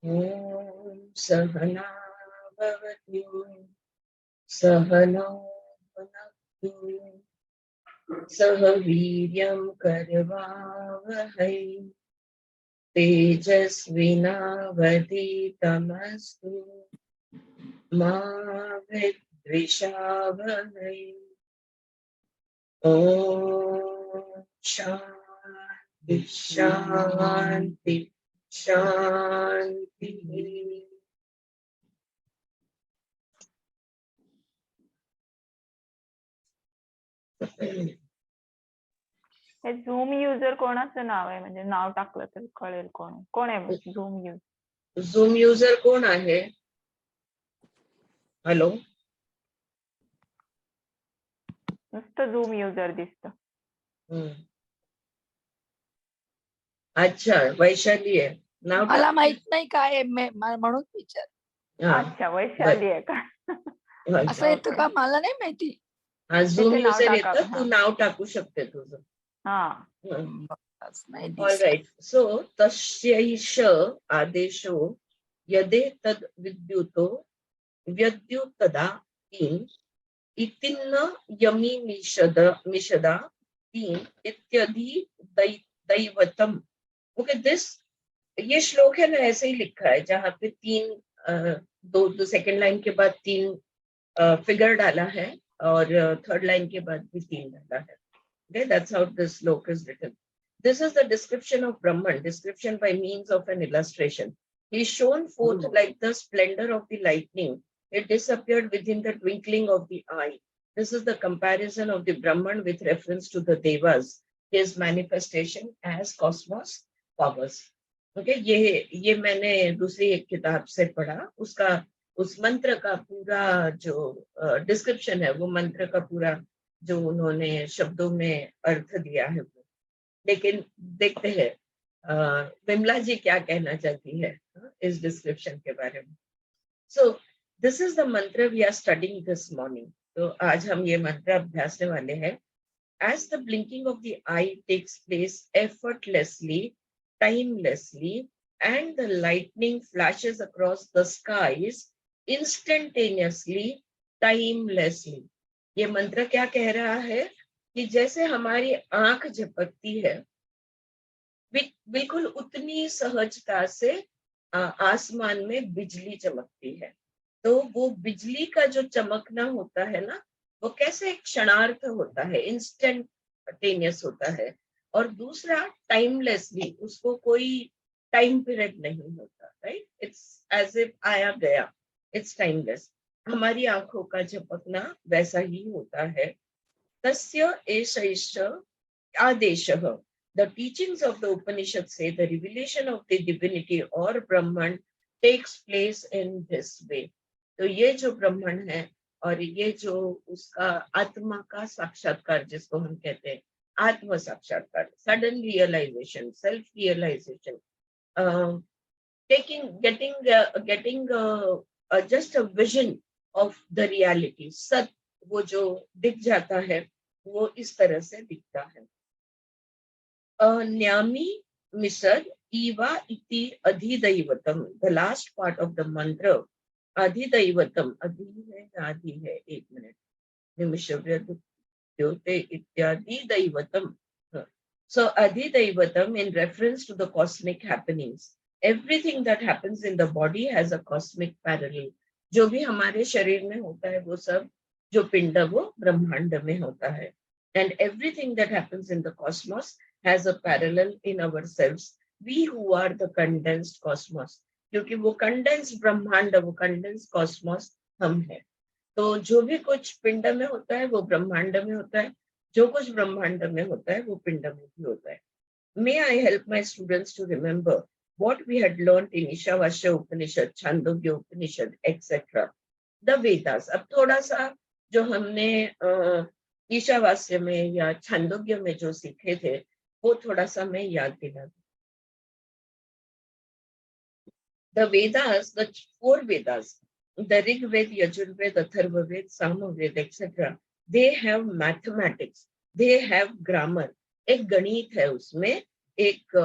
ओम सहना भवतु सहनौ भुनक्तु सह वीर्यं करवावहै तेजस्विनावधीतमस्तु मा विद्विषावहै। ओम शांति शांति शांति। हे झूम युजर कोणाचं नाव आहे? म्हणजे नाव टाकलं तर कळेल कोण कोण आहे झूम युजर. झूम युजर कोण आहे? हॅलो, नुसतं झूम युजर दिसतं. अच्छा, वैशाली आहे नाव. मला माहित नाही काय आहे, म्हणून विचार. अच्छा, वैशाली आहे का? असं येतं का? मला नाही माहिती. हा, झूम तिथे नाव युजर टाका. येतं, तू नाव टाकू शकते तुझं. All right. सो तस्यैष आदेशो यदे तद विद्युतो व्यद्युतदा तीन इतिन्न यमी मिषदा तीन इत्यधि दैवतम. ओके, दिस ये श्लोक है ना, ऐसे ही लिखा है, जहाँ पे तीन दो सेकेंड लाइन के बाद तीन फिगर डाला है और थर्ड लाइन के बाद भी तीन डाला है. Okay, that's how this slok is written. This is the description of Brahman, description by means of an illustration. He is shown forth like the splendor of the lightning. It disappeared within the twinkling of the eye. This is the comparison of the Brahman with reference to the Devas, his manifestation as cosmos powers. Okay, ये मैंने दूसरी एक किताब से पढ़ा. उसका उस मंत्र का पूरा जो डिस्क्रिप्शन है, वो मंत्र का पूरा जो उन्होंने शब्दों में अर्थ दिया है. लेकिन देखते हैं विमला जी क्या कहना चाहती है इस डिस्क्रिप्शन के बारे में. So this is the mantra we are studying this morning. तो आज हम ये मंत्र अभ्यासने वाले हैं. As the blinking of the eye takes place effortlessly, timelessly, and the lightning flashes across the skies instantaneously, timelessly. ये मंत्र क्या कह रहा है कि जैसे हमारी आंख झपकती है, बिल्कुल उतनी सहजता से आसमान में बिजली चमकती है. तो वो बिजली का जो चमकना होता है ना, वो कैसे एक क्षणार्थ होता है, इंस्टेंटेनियस होता है. और दूसरा टाइमलेसली, उसको कोई टाइम पीरियड नहीं होता. राइट, इट्स एज इफ आया गया, इट्स टाइमलेस. हमारी आंखों का झपकना वैसा ही होता है. तस्य एष आदेशः. The teachings of the Upanishad say the revelation of the divinity or Brahman takes place in this way. तो ये जो ब्रह्मण है और ये जो उसका आत्मा का साक्षात्कार, जिसको हम कहते हैं आत्म साक्षात्कार, sudden realisation, self realisation, getting just a vision of the reality. सत वो जो दिख जाता है, वो इस तरह से दिखता है. न्यामी मिसद इवा इति अधिदैवतम. The last part of the mantra, अधिदैवतम, अधि है आदि है, एक मिनट, निमिषव्योते इत्यादि दैवतम. So अधिदैवतम in reference to the cosmic happenings. Everything that happens in the body has a cosmic parallel. जो भी हमारे शरीर में होता है, वो सब जो पिंड, वो ब्रह्मांड में होता है. And everything that happens in the cosmos has a parallel in ourselves, we who are the condensed cosmos. क्योंकि वो condensed ब्रह्मांड, वो condensed cosmos हम हैं. तो जो भी कुछ पिंड में होता है वो ब्रह्मांड में होता है, जो कुछ ब्रह्मांड में होता है वो पिंड में भी होता है. May I help my students to remember what we had learned in Ishavasya Upanishad, Chandogya Upanishad, etc. The Vedas. अब थोड़ा सा जो हमने ईशावास्य में या छांदोग्य में जो सीखे थे, वो थोड़ा सा मैं याद दिला दूं. The Vedas, the 4 Vedas, the Rig Veda, Yajurveda, Atharva Veda, Samaveda, etc. They have mathematics, they have grammar. एक गणित है उसमें एक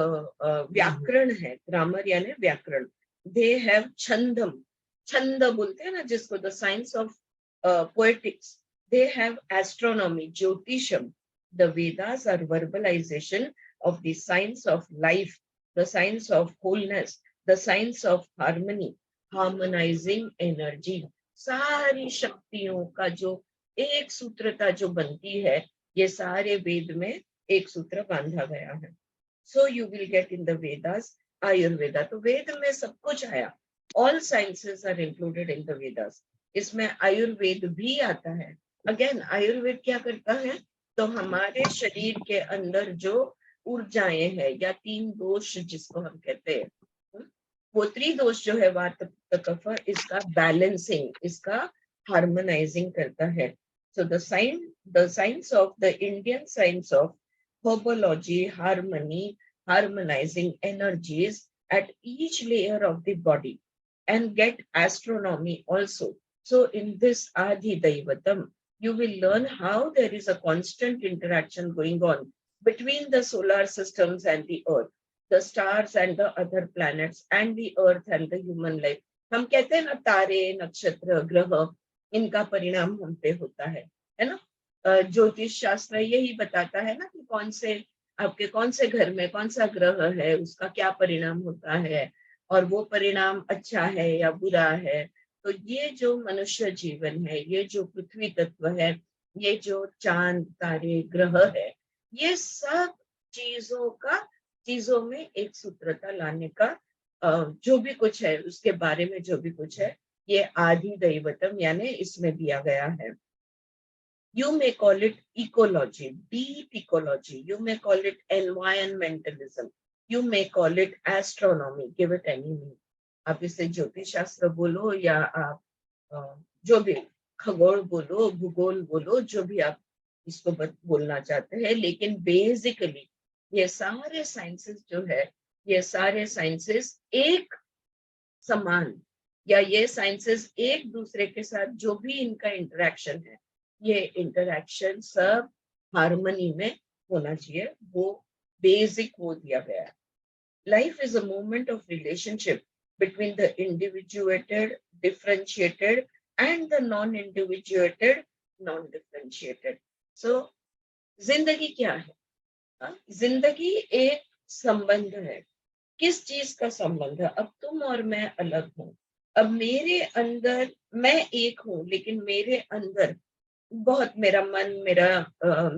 व्याकरण है, ग्रामर यानी व्याकरण. दे हैव छंदम, छंद बोलते हैं ना जिसको, the science of poetics. They have astronomy, jyotisham. The Vedas are verbalization of the science of life, the science of wholeness, the science of harmony, harmonizing energy. सारी शक्तियों का जो एक सूत्रता जो बनती है, ये सारे वेद में एक सूत्र बांधा गया है. So you will get in the Vedas, Ayurveda. तो वेद में सब कुछ आया. All sciences are included in the Vedas. इसमें आयुर्वेद भी आता है. Again, आयुर्वेद क्या करता है? तो हमारे शरीर के अंदर जो ऊर्जाएं हैं या 3 दोष जिसको हम कहते हैं, वो 3 दोष जो है वात पित्त कफ, इसका बैलेंसिंग, इसका हार्मोनाइजिंग करता है. So the science of the Indian science of herbology, harmony, harmonizing energies at each layer of the body, and get astronomy also. So in this Adi Daivatam, you will learn how there is a constant interaction going on between the solar systems and the earth, the stars and the other planets, and the earth and the human life. हम कहते हैं ना तारे, नक्षत्र, ग्रह, इनका परिणाम हम पे होता है ना. ज्योतिष शास्त्र यही बताता है ना कि कौन से घर में कौन सा ग्रह है, उसका क्या परिणाम होता है, और वो परिणाम अच्छा है या बुरा है. तो ये जो मनुष्य जीवन है, ये जो पृथ्वी तत्व है, ये जो चांद, तारे, ग्रह है, ये सब चीजों में एक सूत्रता लाने का जो भी कुछ है, उसके बारे में जो भी कुछ है, ये आदि दैवतम यानी इसमें दिया गया है. You may call it ecology, deep ecology. You may call it environmentalism. You may call it astronomy. Give it any name. आप इसे ज्योतिष शास्त्र बोलो या आप जो भी खगोल बोलो, भूगोल बोलो, जो भी आप इसको बोलना चाहते हैं, लेकिन बेसिकली ये सारे साइंसेस जो है, ये सारे साइंसेस एक समान, या ये साइंसेस एक दूसरे के साथ जो भी इनका इंटरेक्शन है, ये इंटरेक्शन सब हार्मनी में होना चाहिए. वो बेसिक वो दिया गया है. Life is a movement of relationship between the individuated, differentiated and the non individuated, non differentiated. So जिंदगी क्या है? जिंदगी एक संबंध है. किस चीज का संबंध है? अब तुम और मैं अलग हूं. अब मेरे अंदर मैं एक हूं, लेकिन मेरे अंदर बहुत मेरा मन,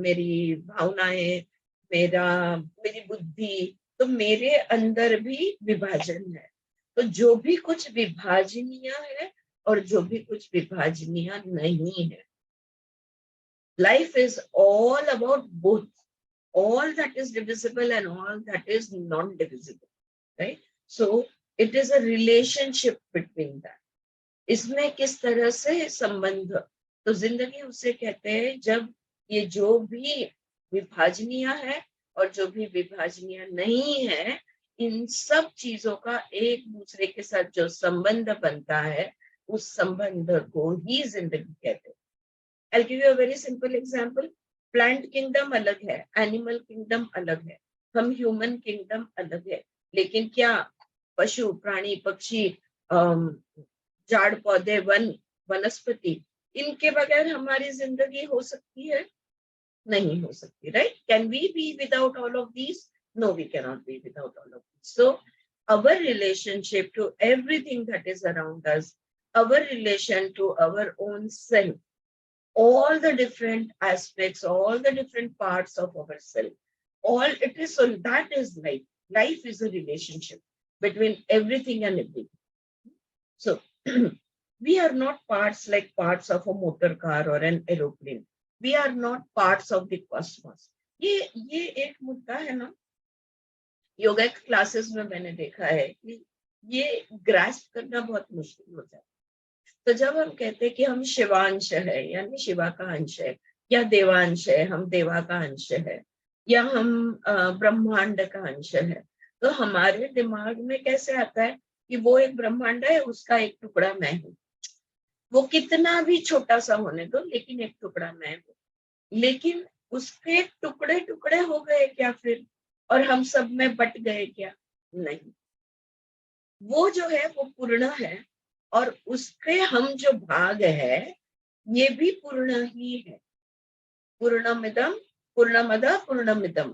मेरी भावनाएं, मेरी बुद्धि, तो मेरे अंदर भी विभाजन है. तो जो भी कुछ विभाजनीय है और जो भी कुछ विभाजनीय नहीं है. Life is all about both, all that is divisible and all that is non-divisible, right? So it is a relationship between that. इसमें किस तरह से संबंध, तो जिंदगी उसे कहते हैं जब ये जो भी विभाजनीय है और जो भी विभाजनीय नहीं है, इन सब चीजों का एक दूसरे के साथ जो संबंध बनता है, उस संबंध को ही जिंदगी कहते हैं. I'll give you a very simple example. Plant kingdom अलग है, एनिमल किंगडम अलग है, हम ह्यूमन किंगडम अलग है. लेकिन क्या पशु, प्राणी, पक्षी, झाड़, पौधे, वनस्पति, इनके बगैर हमारी जिंदगी हो सकती है? नहीं हो सकती, right? Can we be without all of these? No, we can not be without all of these. So our relationship to everything that is around us, our relation to our own self, all the different aspects, all the different parts of ourselves, all it is, so that is life. Life is a relationship between everything and everything. So we are not parts like parts of a motor car or an aeroplane. We are not parts of the cosmos. ये एक मुद्दा है ना, yoga classes में मैंने देखा है कि ये ग्रास्प करना बहुत मुश्किल हो जाता है. तो जब हम कहते हैं कि हम शिवांश है, यानी शिवा का अंश है, या देवांश है, हम देवा का अंश है, या हम ब्रह्मांड का अंश है, तो हमारे दिमाग में कैसे आता है कि वो एक ब्रह्मांड है, उसका एक टुकड़ा मैं हूँ. वो कितना भी छोटा सा होने दो, लेकिन एक टुकड़ा मैं हूँ. लेकिन उसके टुकड़े टुकड़े हो गए क्या फिर? और हम सब में बट गए क्या? नहीं, वो जो है वो पूर्ण है, और उसके हम जो भाग है ये भी पूर्ण ही है। पूर्णमिदम पूर्णमद पूर्णमिदम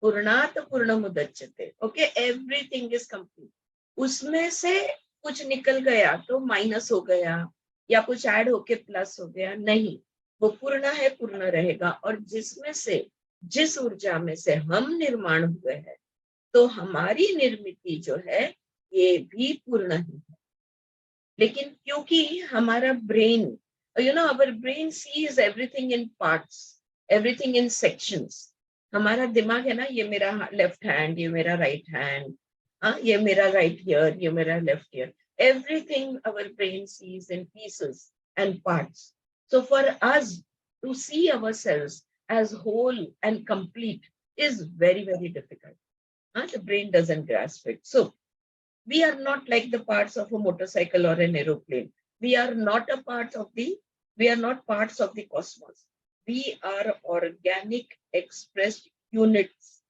पूर्णात पूर्णमुदच्यते। Okay, everything is complete. उसमें से कुछ निकल गया तो माइनस हो गया, या कुछ ऐड होके प्लस हो गया, नहीं, वो पूर्ण है, पूर्ण रहेगा। और जिसमें से, जिस ऊर्जा में से हम निर्माण हुए हैं, तो हमारी निर्मिति जो है ये भी पूर्ण ही है। लेकिन क्योंकि हमारा brain, our brain sees everything in parts, everything in sections. हमारा दिमाग है ना, ये मेरा लेफ्ट हैंड, ये मेरा राइट हैंड, ये मेरा राइट ईयर, ये मेरा left ear, everything our brain sees in pieces and parts. So for us to see ourselves as whole and complete is very, very difficult. The brain doesn't grasp it. So we are not like the parts of a motorcycle or an aeroplane. We are not parts of the cosmos. We are organic expressed units,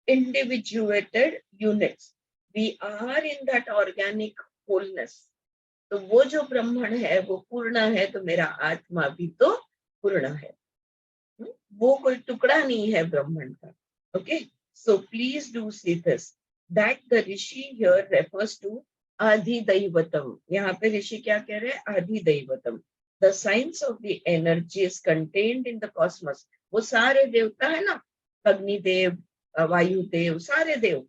individuated units. We are in that organic wholeness. तो वो जो ब्रह्मण है वो पूर्ण है, तो मेरा आत्मा भी तो पूर्ण है। वो कोई टुकड़ा नहीं है ब्रह्मण का। Okay, so please do see this, that the rishi here refers to adhidaivatam. यहाँ पे ऋषि क्या कह रहे हैं? adhidaivatam, the science of the energies contained in the cosmos. वो सारे देवता है ना, अग्निदेव, वायुदेव, सारे देव।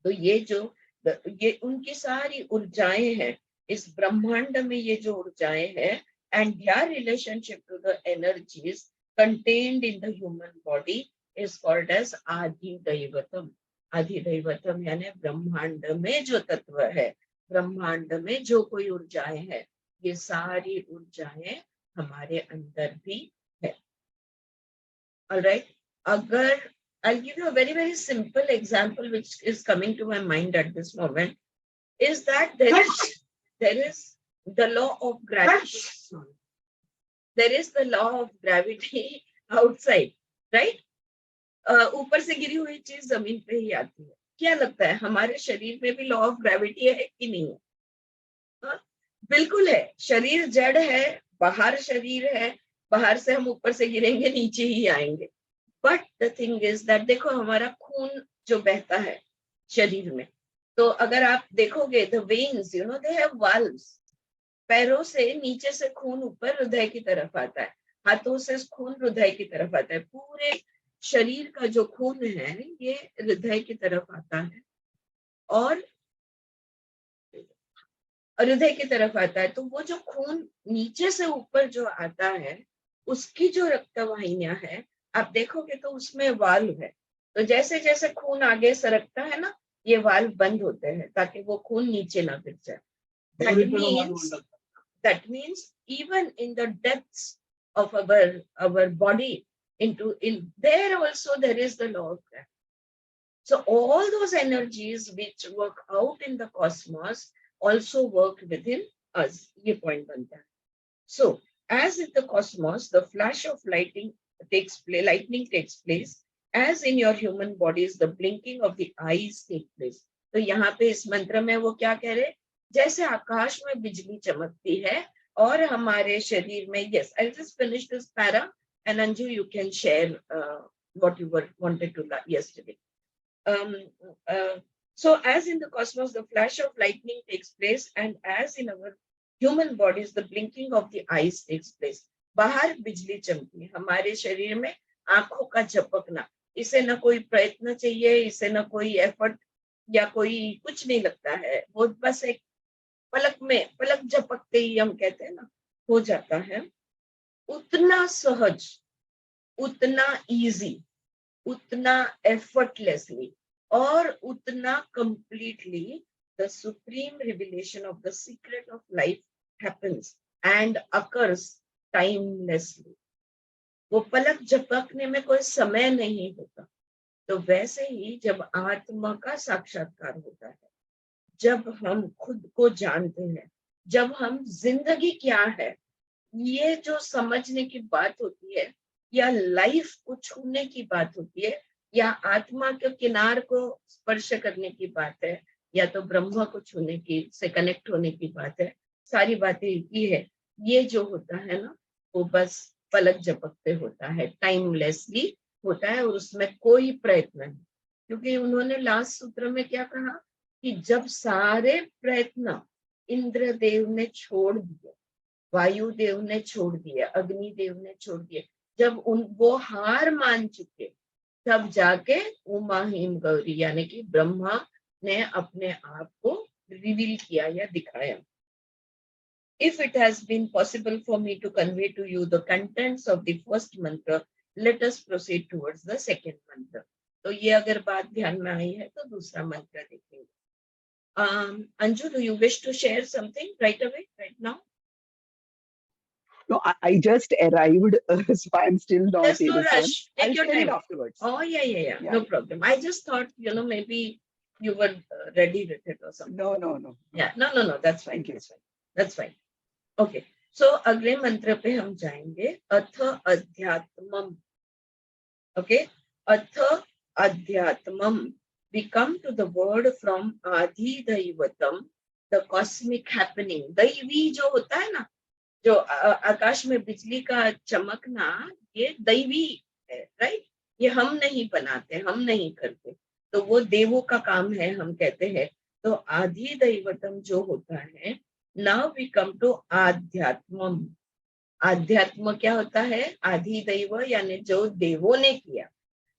तो ये उनकी सारी ऊर्जाएं हैं इस ब्रह्मांड में, ये जो ऊर्जाएं हैं, and their relationship to the energies contained in the human body is called as adhidaivatam. अधिदैवतम यानी ब्रह्मांड में जो तत्व है, ब्रह्मांड में जो कोई ऊर्जाएं है, ये सारी ऊर्जाएं हमारे अंदर भी है। ऑलराइट, अगर I'll give you a very, very simple example which is coming to my mind at this moment, is that there is the law of gravity. There is the law of gravity outside, right? ऊपर से गिरी हुई चीज जमीन पे ही आती है। क्या लगता है हमारे शरीर में भी लॉ ऑफ ग्रेविटी है कि नहीं है? बिल्कुल है। शरीर जड़ है, बाहर शरीर है, बाहर से हम ऊपर से गिरेंगे नीचे ही आएंगे। But the thing is that देखो, हमारा खून जो बहता है शरीर में, तो अगर आप देखोगे the veins, they have valves. पैरों से नीचे से खून ऊपर हृदय की तरफ आता है, हाथों से खून हृदय की तरफ आता है। पूरे शरीर का जो खून है ये हृदय की तरफ आता है और हृदय की तरफ आता है। तो वो जो खून नीचे से ऊपर जो आता है, उसकी जो रक्तवाहिनियां है, आप देखोगे तो उसमें वाल्व है। तो जैसे जैसे खून आगे सरकता है ना, ये वाल्व बंद होते हैं ताकि वो खून नीचे ना गिर जाए। That means even in the depths of our body, in there also there is the law of gravity. So all those energies which work out in the cosmos also work within us. ये point बनता है. So as in the cosmos, the flash of lightning takes place, as in your human bodies, the blinking of the eyes take place. तो यहाँ पे इस मंत्र में वो क्या कह रहे? जैसे आकाश में बिजली चमकती है और हमारे शरीर में, yes, I'll just finish this para and Anju, you can share what you wanted to yesterday. So as in the cosmos, the flash of lightning takes place, and as in our human bodies, the blinking of the eyes takes place. बाहर बिजली चमकी, हमारे शरीर में आंखों का झपकना, इसे न कोई प्रयत्न चाहिए, इसे न कोई एफर्ट या कोई कुछ नहीं लगता है, वो बस एक पलक झपकते ही हम कहते हैं ना, हो जाता है। उतना सहज, उतना इजी, उतना एफर्टलेसली और उतना completely the supreme revelation of the secret of life happens and occurs timelessly. वो पलक झपकने में कोई समय नहीं होता। तो वैसे ही जब आत्मा का साक्षात्कार होता है, जब हम खुद को जानते हैं, जब हम जिंदगी क्या है ये जो समझने की बात होती है, या लाइफ को छूने की बात होती है, या आत्मा के किनार को स्पर्श करने की बात है, या तो ब्रह्म को छूने की, से कनेक्ट होने की बात है, सारी बातें एक ही है। ये जो होता है ना, वो बस पलक झपकते होता है, टाइमलेसली होता है, और उसमें कोई प्रयत्न नहीं। क्योंकि उन्होंने लास्ट सूत्र में क्या कहा कि जब सारे प्रयत्न इंद्रदेव ने छोड़ दिए, वायुदेव ने छोड़ दिए, अग्निदेव ने छोड़ दिए, जब वो हार मान चुके, तब जाके उमा हिम गौरी यानी कि ब्रह्मा ने अपने आप को रिवील किया या दिखाया। If it has been possible for me to convey to you the contents of the first mantra, let us proceed towards the second mantra. तो ये अगर बात ध्यान में आई है तो दूसरा मंत्र देखेंगे। Anju, do you wish to share something right away, right now? No, I just arrived, so I'm still not There's no able to. rush. Take I'll your share it time. afterwards. Oh, yeah. Yeah, No yeah. problem. I just thought, maybe you were ready with it or something. No. Yeah, no. That's fine. Thank you. That's fine. Okay. So अगले मंत्र पे हम जाएंगे, अथ अध्यात्मम. Okay. अथ अध्यात्मम. We come to the word from आधि दैवतम, the cosmic happening. दैवी जो होता है ना, जो आकाश में बिजली का चमकना, ये दैवी है, राइट? ये हम नहीं बनाते, हम नहीं करते, तो वो देवों का काम है, हम कहते हैं। तो आधि दैवतम जो होता है, नाउ वी कम टू आध्यात्मम. आध्यात्म क्या होता है? आधि दैव यानी जो देवों ने किया,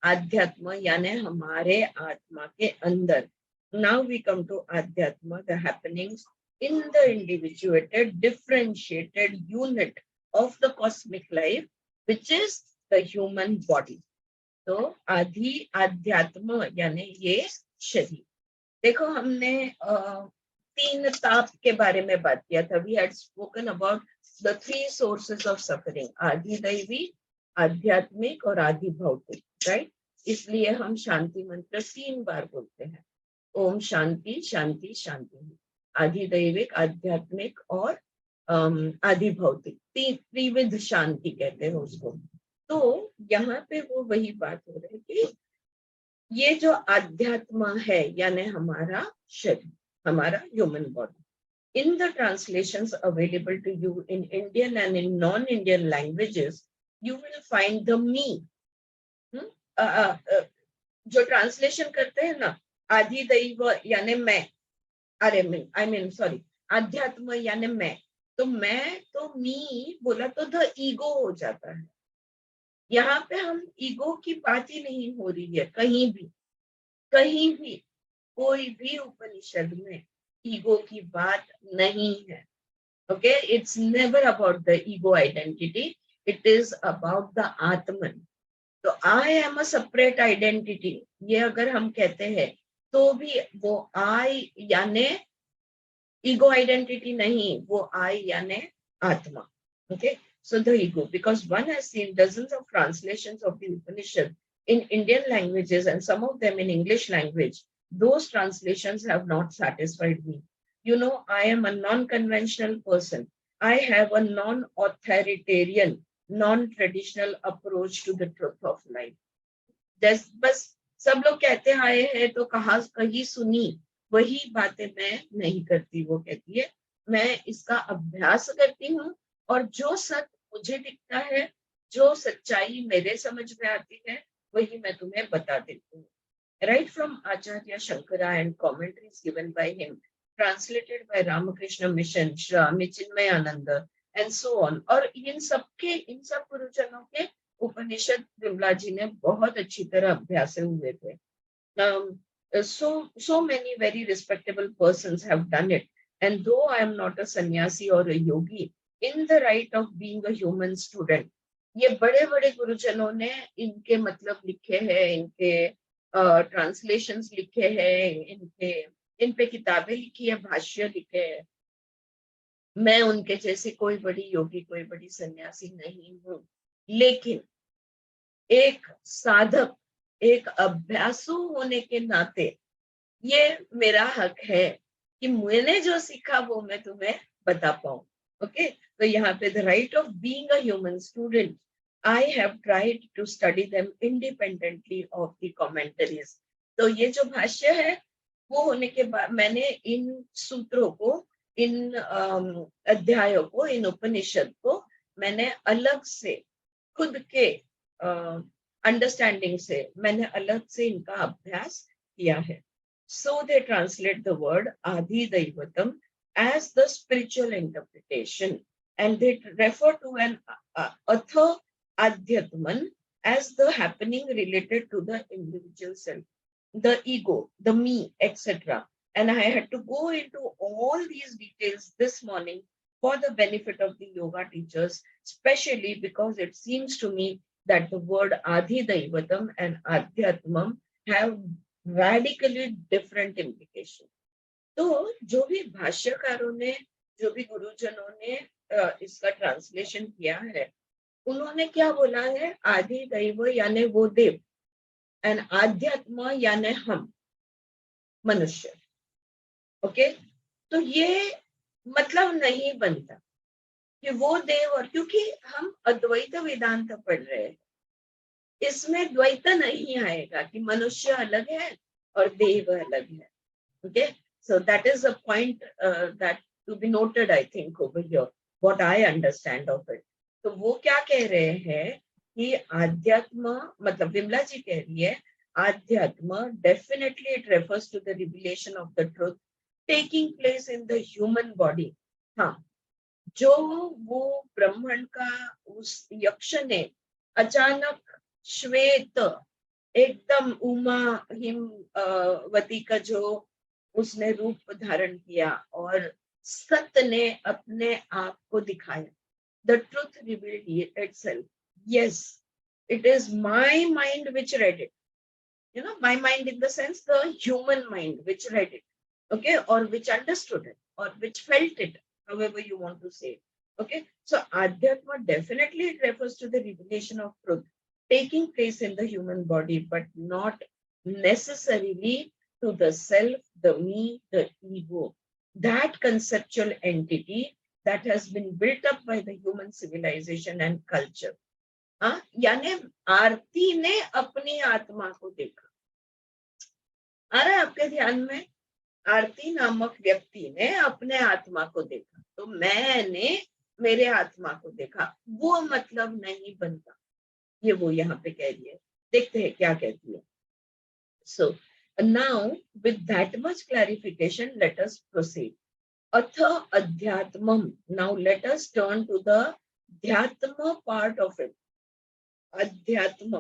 आध्यात्म यानी हमारे आत्मा के अंदर. नाउ वी कम टू आध्यात्म, the happenings in the individuated, differentiated unit of the cosmic life, which is the human body. तो आधि अध्यात्म यानी ये शरीर. देखो, हमने 3 ताप के बारे में बात किया था. We had spoken about the 3 sources of suffering, आधि दैवी, आध्यात्मिक और आधि भौतिक, राइट? इसलिए हम शांति मंत्र 3 बार बोलते हैं. ओम शांति शांति शांति. आधि दैविक, आध्यात्मिक और आधि भौतिक, त्रिविध शांति कहते हैं उसको. तो यहाँ पे वो वही बात हो रही है कि ये जो आध्यात्म है यानी हमारा शरीर, हमारा human body. In the translations available to you in Indian and in non Indian languages, you will find the me. जो ट्रांसलेशन करते हैं ना, आधि दैव यानी मैं, अध्यात्म यानी मैं, तो मैं तो मी बोला तो द ईगो हो जाता है. यहाँ पे हम ईगो की बात ही नहीं हो रही है कहीं भी. कोई भी उपनिषद में ईगो की बात नहीं है. Okay, it's never about the ego identity, it is about the आत्मन. तो I am a separate identity, ये अगर हम कहते हैं तो भी वो आई यानी ईगो आइडेंटिटी नहीं, वो आई यानी आत्मा. Okay, so the ego, because one has seen dozens of translations of the Upanishad in Indian languages and some of them in English language, those translations have not satisfied me. I am a non-conventional person. I have a non-authoritarian, non-traditional approach to the truth of life. बस सब लोग कहते आए हैं तो कहीं सुनी वही बातें मैं नहीं करती. वो कहती है मैं इसका अभ्यास करती हूँ, और जो सत्य मुझे दिखता है, जो सच्चाई मेरे समझ में आती है, वही मैं तुम्हें बता देती हूँ. Right from Acharya Shankara and commentaries given by him, translated by Ramakrishna Mission, Swami Chinmayananda, and so on. और इन सब गुरुजनों के उपनिषद विमला जी ने बहुत अच्छी तरह अभ्यास हुए थे. So many very respectable persons have done it, and though I am not a sannyasi or a yogi, in the right of being a human student, ये बड़े बड़े गुरुजनों ने इनके मतलब लिखे हैं, इनके ट्रांसलेशंस लिखे हैं, इन पे किताबें लिखी है, भाष्य लिखे हैं. मैं उनके जैसे कोई बड़ी योगी, कोई बड़ी सन्यासी नहीं हूँ, लेकिन एक साधक, एक अभ्यासु होने के नाते ये मेरा हक है कि मैंने जो सीखा वो मैं तुम्हें बता पाऊं. ओके, तो यहाँ पे the right of being a human student, I have tried to study them independently of the commentaries. तो ये जो भाष्य है वो होने के बाद मैंने इन सूत्रों को, इन अध्यायों को, इन उपनिषद को मैंने अलग से खुद के अंडरस्टैंडिंग से मैंने अलग से इनका अभ्यास किया है. So they translate the word Adi Daivatam as the spiritual interpretation, and they refer to an Atha Adhyatman as the happening related to the individual self, the ego, the me, etc. And I had to go into all these details this morning for the benefit of the yoga teachers, especially because it seems to me that the word Adi Daivatam and Adhyatmam have radically different implication. तो जो भी भाष्यकारों ने, जो भी गुरुजनों ने इसका translation किया है, उन्होंने क्या बोला है? आदि दैव यानी वो देव, एंड आध्यात्म यानी हम मनुष्य. ओके, तो ये मतलब नहीं बनता कि वो देव, और क्योंकि हम अद्वैत वेदांत पढ़ रहे हैं, इसमें द्वैत नहीं आएगा कि मनुष्य अलग है और देव अलग है. Okay, so that is a point that to be noted, I think, over here, what I understand of it. तो वो क्या कह रहे हैं कि आध्यात्म, मतलब विमला जी कह रही है आध्यात्म definitely it refers to the revelation of the truth taking place in the human body. हाँ, जो वो ब्रह्मांड का उस यक्ष ने अचानक श्वेत एकदम उमा हिमवती का जो उसने रूप धारण किया और सत्य ने अपने आप को दिखाया, the truth revealed itself. Yes, it is my mind which read it, you know, my mind in the sense the human mind which read it, okay, or which understood it, or which felt it, however you want to say it. Okay, so adhyatma definitely it refers to the revelation of truth taking place in the human body, but not necessarily to the self, the me, the ego, that conceptual entity that has been built up by the human civilization and culture. यानी आरती ने अपनी आत्मा को देखा. आ रहा है आपके ध्यान में? आरती नामक व्यक्ति ने अपने आत्मा को देखा, तो मैंने मेरे आत्मा को देखा, वो मतलब नहीं बनता. ये वो यहाँ पे कह रही है. देखते हैं क्या कहती है. So now with that much clarification, let us proceed. Atha adhyatmam. Now let us turn to the ध्यात्म part of it. अध्यात्म,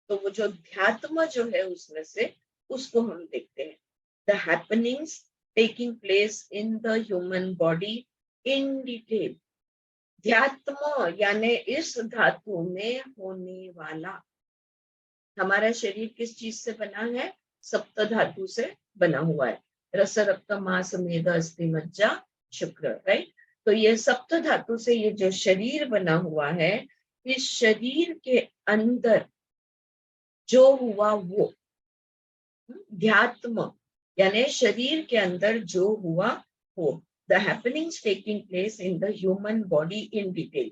तो वो जो ध्यात्म जो है उसमें से उसको हम देखते हैं. The happenings taking place in the human body in detail. ध्यात्म यानी इस धातु में होने वाला. हमारा शरीर किस चीज से बना है? सप्त धातु से बना हुआ है. रस रक्त मांस मेद अस्थि मज्जा शुक्र, राइट. तो ये सप्त धातु से ये जो शरीर बना हुआ है, इस शरीर के अंदर जो हुआ वो ध्यात्म यानी शरीर के अंदर जो हुआ हो. The happenings taking place in the human body in detail.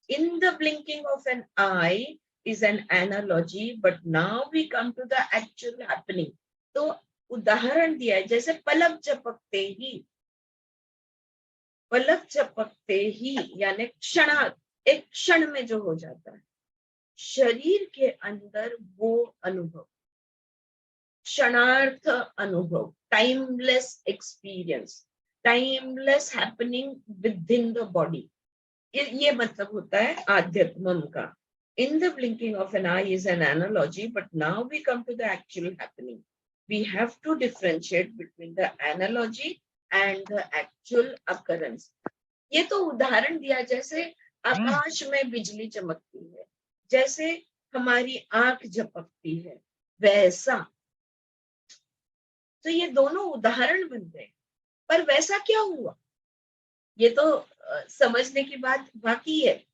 In the blinking of an eye is an analogy, but now we come to the actual happening. तो उदाहरण दिया है, जैसे पलक झपकते ही, पलक झपकते ही यानी क्षणार्थ, एक क्षण में जो हो जाता है शरीर के अंदर वो अनुभव, क्षणार्थ अनुभव, timeless experience, timeless happening with in the body. ये मतलब होता है आध्यात्मम का. In the blinking of an eye is an analogy, but now we come to the actual happening. We have to differentiate between the analogy and the actual occurrence. ये तो उदाहरण दिया, जैसे आकाश में बिजली चमकती है, जैसे हमारी आंख झपकती है, वैसा. तो ये दोनों उदाहरण बन गए, पर वैसा क्या हुआ ये तो समझने की बात बाकी है.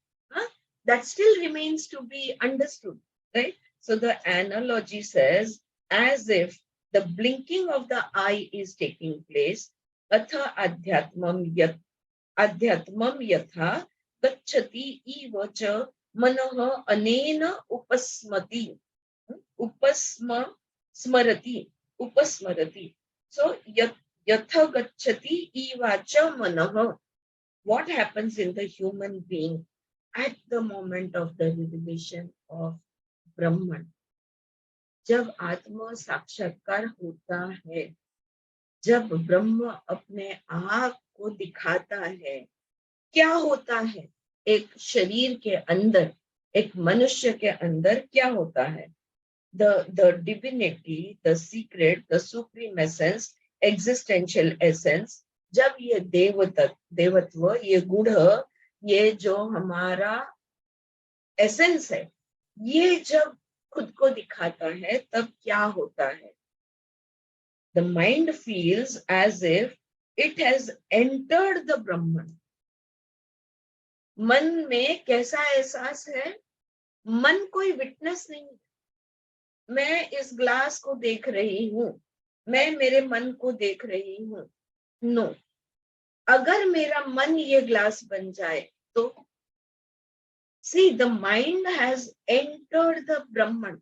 That still remains to be understood, right? So the analogy says, as if the blinking of the eye is taking place, atha adhyatmam yatha gacchati eva cha मनः अनेन उपस्मति, स्मरति, उपस्मरति. So yatha gacchati ivacha manah. What happens in the human being at the moment of the revelation of Brahman? जब आत्म साक्षात्कार होता है, जब ब्रह्म अपने आप को दिखाता है, क्या होता है एक शरीर के अंदर, एक मनुष्य के अंदर क्या होता है? The divinity, the secret, the supreme essence, existential essence, जब ये देवत्व, ये गुण, ये जो हमारा एसेंस है, ये जब खुद को दिखाता है, तब क्या होता है? The mind feels as if it has entered the Brahman. मन में कैसा एहसास है? मन कोई विटनेस नहीं. मैं इस ग्लास को देख रही हूं, मैं मेरे मन को देख रही हूं. नो, अगर मेरा मन ये ग्लास बन जाए तो see the mind has entered the Brahman.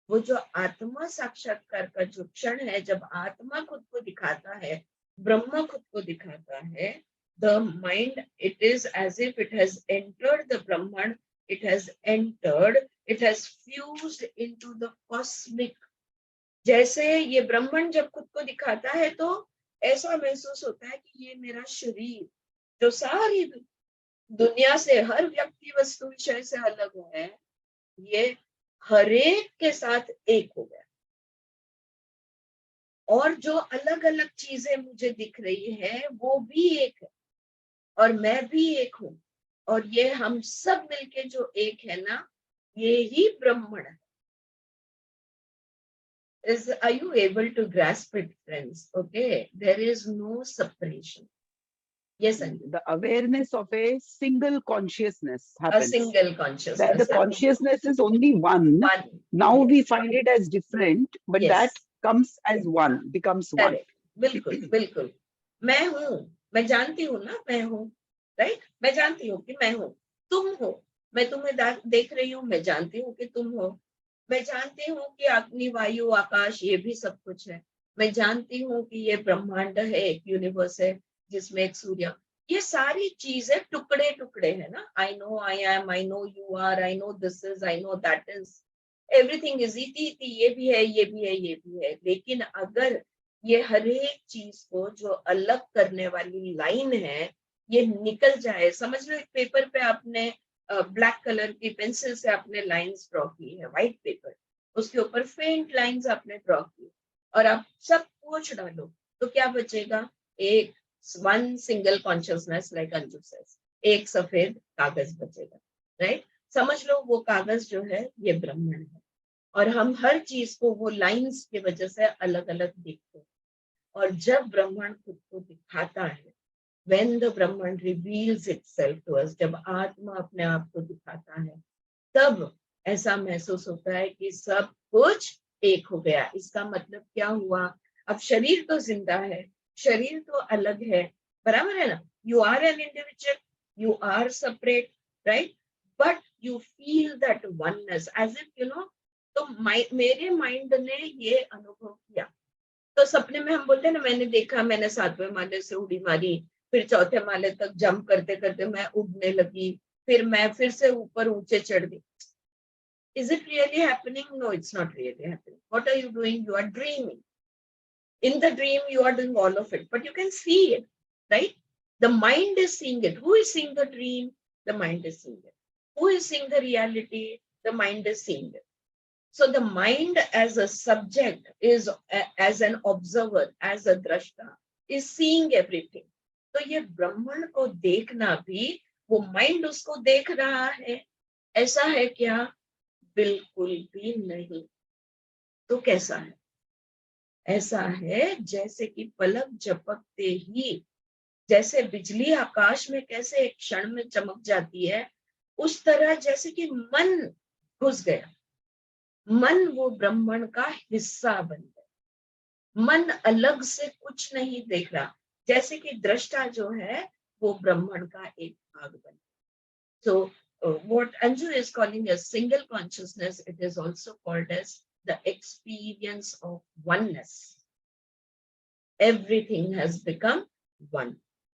वो जो आत्मा साक्षात्कार का जो क्षण है, जब आत्मा खुद को दिखाता है, ब्रह्म खुद को दिखाता है, the mind, it is as if it has entered the Brahman, it has entered, it has fused into the cosmic. जैसे ये ब्रह्मन जब खुद को दिखाता है तो ऐसा महसूस होता है कि ये मेरा शरीर जो सारी दुनिया से, हर व्यक्ति वस्तु विषय से अलग है, ये हर एक के साथ एक हो गया. और जो अलग अलग चीजें मुझे दिख रही है वो भी एक है, और मैं भी एक हूं, और ये हम सब मिलके जो एक है ना, ये ही ब्रह्मण है. Are you able to grasp it, friends? Okay, there is no separation. Yes, Anju. The awareness of a single consciousness A happens. single That consciousness. the consciousness is only one. One. Now Yes. we find it as different, but Yes. that comes as one, becomes one. Correct. बिल्कुल बिल्कुल. मैं हूँ, मैं जानती हूँ ना मैं हूँ, राइट? मैं जानती हूँ कि मैं हूँ. तुम हो, मैं तुम्हें देख रही हूँ, मैं जानती हूँ कि तुम हो. मैं जानती हूँ कि अग्नि, वायु, आकाश, ये भी सब कुछ है. मैं जानती हूँ कि ये ब्रह्मांड है, एक यूनिवर्स है जिसमें एक सूर्य. ये सारी चीजें टुकड़े टुकड़े है ना. I know I am, I know you are, I know this is, I know that is, everything is इति इति. ये भी है, ये भी है, ये भी है. लेकिन अगर ये हर एक चीज को जो अलग करने वाली लाइन है, ये निकल जाए, समझ लो एक पेपर पे आपने ब्लैक कलर की पेंसिल से आपने लाइंस ड्रॉ की है, व्हाइट पेपर, उसके ऊपर फेंट लाइंस आपने ड्रॉ की, और आप सब पोंछ डालो तो क्या बचेगा? एक one single consciousness, like Anju says, एक सफेद कागज बचेगा, राइट? समझ लो वो कागज जो है ये ब्रह्मण है, और हम हर चीज को वो लाइंस की वजह से अलग अलग देखते हैं. और जब ब्रह्मण खुद को दिखाता है, when the Brahman reveals itself to us, जब आत्मा अपने आप को दिखाता है, तब ऐसा महसूस होता है कि सब कुछ एक हो गया. इसका मतलब क्या हुआ? अब शरीर तो जिंदा है, शरीर तो अलग है, बराबर है ना? You are an individual, you are separate, right? But you feel that oneness as if you know. तो मेरे माइंड ने ये अनुभव किया. तो सपने में हम बोलते हैं ना, मैंने देखा, मैंने 7वें माले से उड़ी मारी, फिर 4थे माले तक जंप करते करते मैं उड़ने लगी, फिर मैं फिर से ऊपर ऊंचे चढ़ गई. Is it really happening? No, it's not really happening. What are you doing? You are dreaming. In the dream, you are doing all of it, but you can see it, right? The mind is seeing it. Who is seeing the dream? The mind is seeing it. Who is seeing the reality? The mind is seeing it. So the mind as a subject is, as an observer, as a drashta, is seeing everything. तो ये ब्रह्मण को देखना भी, वो mind उसको देख रहा है, ऐसा है क्या? बिल्कुल भी नहीं. तो कैसा है? ऐसा है जैसे कि पलक झपकते ही, जैसे बिजली आकाश में कैसे एक क्षण में चमक जाती है, उस तरह जैसे कि मन घुस गया. मन वो ब्रह्मण का हिस्सा बन गया. मन अलग से कुछ नहीं देख रहा, जैसे कि दृष्टा जो है वो ब्रह्मण का एक भाग बन गया. So what Anju is calling a single consciousness, it is also called as the experience of oneness. Everything has become one.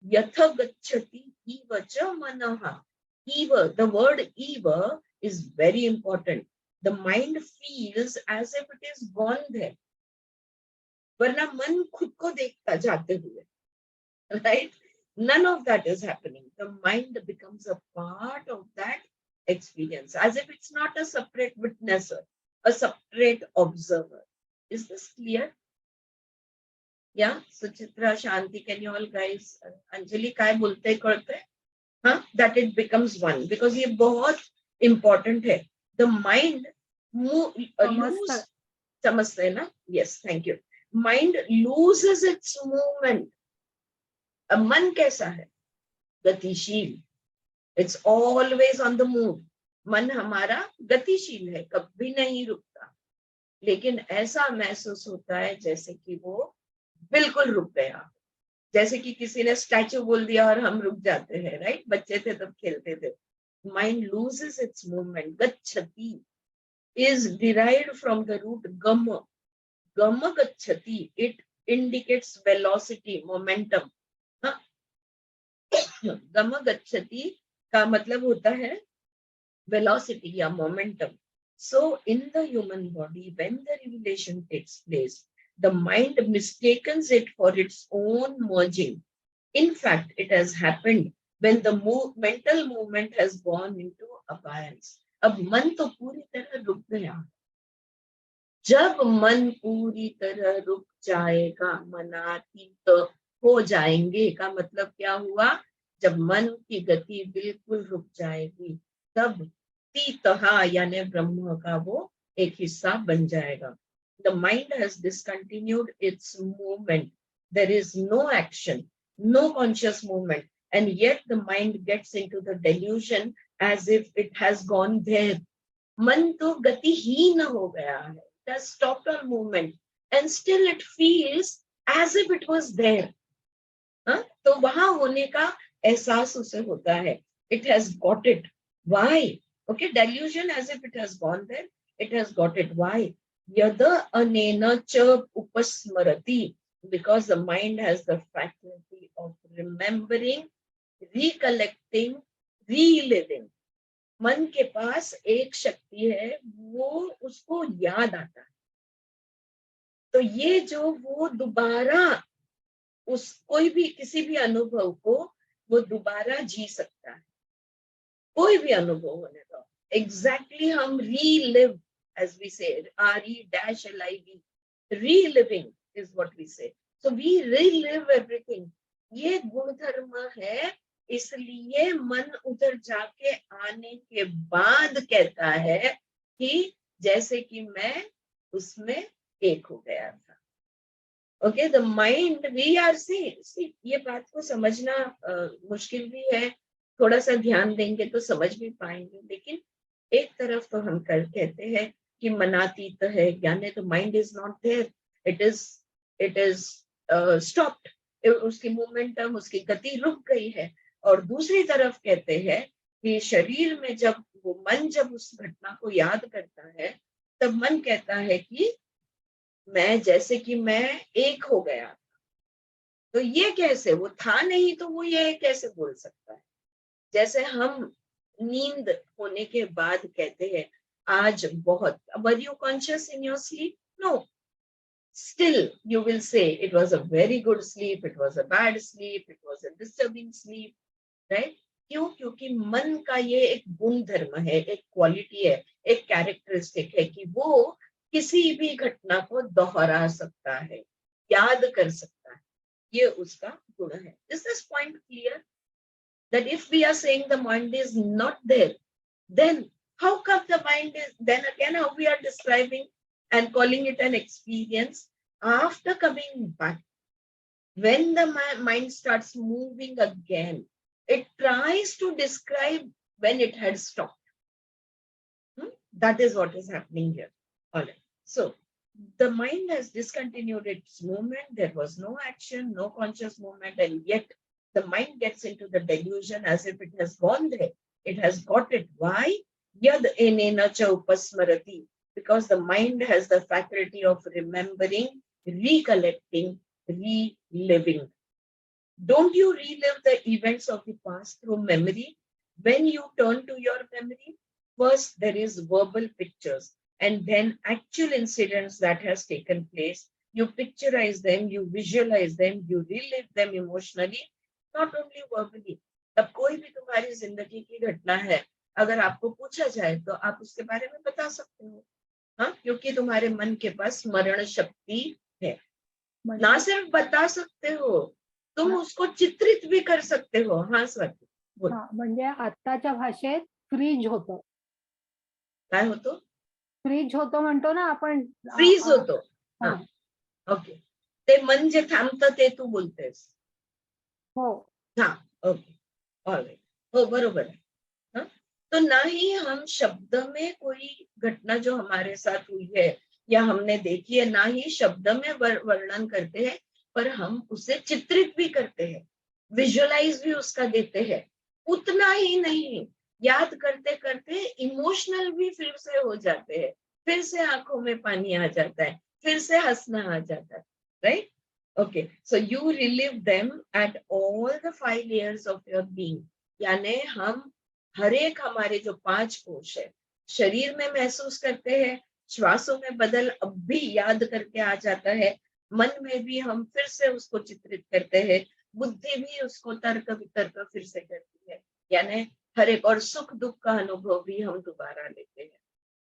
Yatha gacchati eva cha manaha. Eva, the word eva is very important. The mind feels as if it is gone there. वरना मन खुद को देखता जाते हुए, right? None of that is happening. The mind becomes a part of that experience, as if it's not a separate witnesser, a separate observer. Is this clear? Yeah, Suchitra, Shanti, can you all guys, Anjali, काय बोलते करते? हाँ, that it becomes one, because ये बहुत important है. The mind lose, समझते हैं ना? Yes, thank you. Mind loses its movement. अब मन कैसा है? गतिशील. It's always on the move. मन हमारा गतिशील है, कभी नहीं रुकता. लेकिन ऐसा महसूस होता है जैसे कि वो बिल्कुल रुक गया, जैसे कि किसी ने स्टैचू बोल दिया और हम रुक जाते हैं, राइट? बच्चे थे तब खेलते थे. Mind loses its movement. Gacchati is derived from the root gama. Gama gacchati. It indicates velocity, momentum. Gama gacchati का मतलब होता है velocity या momentum. So in the human body, when the revelation takes place, the mind mistakes it for its own merging. In fact, it has happened when the mental movement has gone into abeyance. अब मन तो पूरी तरह रुक गया. जब मन पूरी तरह रुक जाएगा, मनातीत हो जाएंगे का मतलब क्या हुआ? जब मन की गति बिल्कुल रुक जाएगी, तब तीतहा यानी ब्रह्म का वो एक हिस्सा बन जाएगा. The mind has discontinued its movement. There is no action, no conscious movement, and yet the mind gets into the delusion as if it has gone there. मन तो गतिहीन हो गया है. It has stopped all movement, and still it feels as if it was there. तो वहां होने का एहसास उसे होता है. It has got it. Why? Okay, delusion as if it has gone there. It has got it. Why? Yada anena cha upasmarati, because the mind has the faculty of remembering, recollecting, reliving. मन के पास एक शक्ति है, वो उसको याद आता है. तो ये जो वो दोबारा उस कोई भी किसी भी अनुभव को वो दोबारा जी सकता है. कोई भी अनुभव होने दो. Exactly हम relive, as we say, R-E-L-I-V, reliving is what we say. So we relive everything. ये गुणधर्म है, इसलिए मन उधर जाके आने के बाद कहता है कि जैसे कि मैं उसमें एक हो गया था. Okay, the mind, we are see, ये बात को समझना मुश्किल भी है. थोड़ा सा ध्यान देंगे तो समझ भी पाएंगे. लेकिन एक तरफ तो हम कहते हैं कि मनातीत है, यानी तो mind is not there, it is stopped. उसकी मोमेंटम, उसकी गति रुक गई है. और दूसरी तरफ कहते हैं कि शरीर में जब वो मन जब उस घटना को याद करता है, तब मन कहता है कि मैं जैसे कि मैं एक हो गया. तो ये कैसे? वो था नहीं तो वो ये कैसे बोल सकता है? जैसे हम नींद होने के बाद कहते हैं आज बहुत, were you conscious in your sleep? No. Still you will say it was a very good sleep, it was a bad sleep, it was a disturbing sleep, right? क्यों? क्योंकि मन का ये एक गुण धर्म है, एक क्वालिटी है, एक कैरेक्टरिस्टिक है कि वो किसी भी घटना को दोहरा सकता है, याद कर सकता है. ये उसका गुण है. Is this point clear? That if we are saying the mind is not there, then how come the mind is, then again how we are describing and calling it an experience after coming back? When the mind starts moving again, it tries to describe when it had stopped. That is what is happening here. All right. So the mind has discontinued its movement. There was no action, no conscious movement, and yet the mind gets into the delusion as if it has gone there. It has got it. Why? Yad enena cha upasmarati. Because the mind has the faculty of remembering, recollecting, reliving. Don't you relive the events of the past through memory? When you turn to your memory, first there is verbal pictures and then actual incidents that has taken place. You picturize them, you visualize them, you relive them emotionally, not only verbally. तब कोई भी तुम्हारी जिंदगी की घटना है, अगर आपको पूछा जाए तो आप उसके बारे में बता सकते हो, हाँ, क्योंकि तुम्हारे मन के पास स्मरण शक्ति है. ना सिर्फ बता सकते हो, तुम उसको चित्रित भी कर सकते हो. हाँ स्वाती बोल. म्हणजे आत्ताच्या भाषेत फ्रीज होतो. काय होतो? फ्रीज होतो म्हणतो ना आपण. फ्रीज होतो. हा, ओके. ते मन जे थांबतं ते तू बोलतेस. हो. हाँ, ओके, ऑलराइट. हो, बरोबर है. हाँ? तो ना ही हम शब्द में कोई घटना जो हमारे साथ हुई है या हमने देखी है, ना ही शब्द में वर्णन करते हैं, पर हम उसे चित्रित भी करते हैं, विजुअलाइज भी उसका देते हैं. उतना ही नहीं, याद करते करते इमोशनल भी फिर से हो जाते हैं, फिर से आंखों में पानी आ जाता है, फिर से हंसना आ जाता है. Right? Okay, so you relive them at all the 5 layers of your being. यानी हम हर एक हमारे जो 5 कोश है, शरीर में महसूस करते हैं, श्वासों में बदल अब भी याद करके आ जाता है, मन में भी हम फिर से उसको चित्रित करते हैं, बुद्धि भी उसको तर्क वितर्क फिर से करती है. यानी हर एक, और सुख दुख का अनुभव भी हम दोबारा लेते हैं.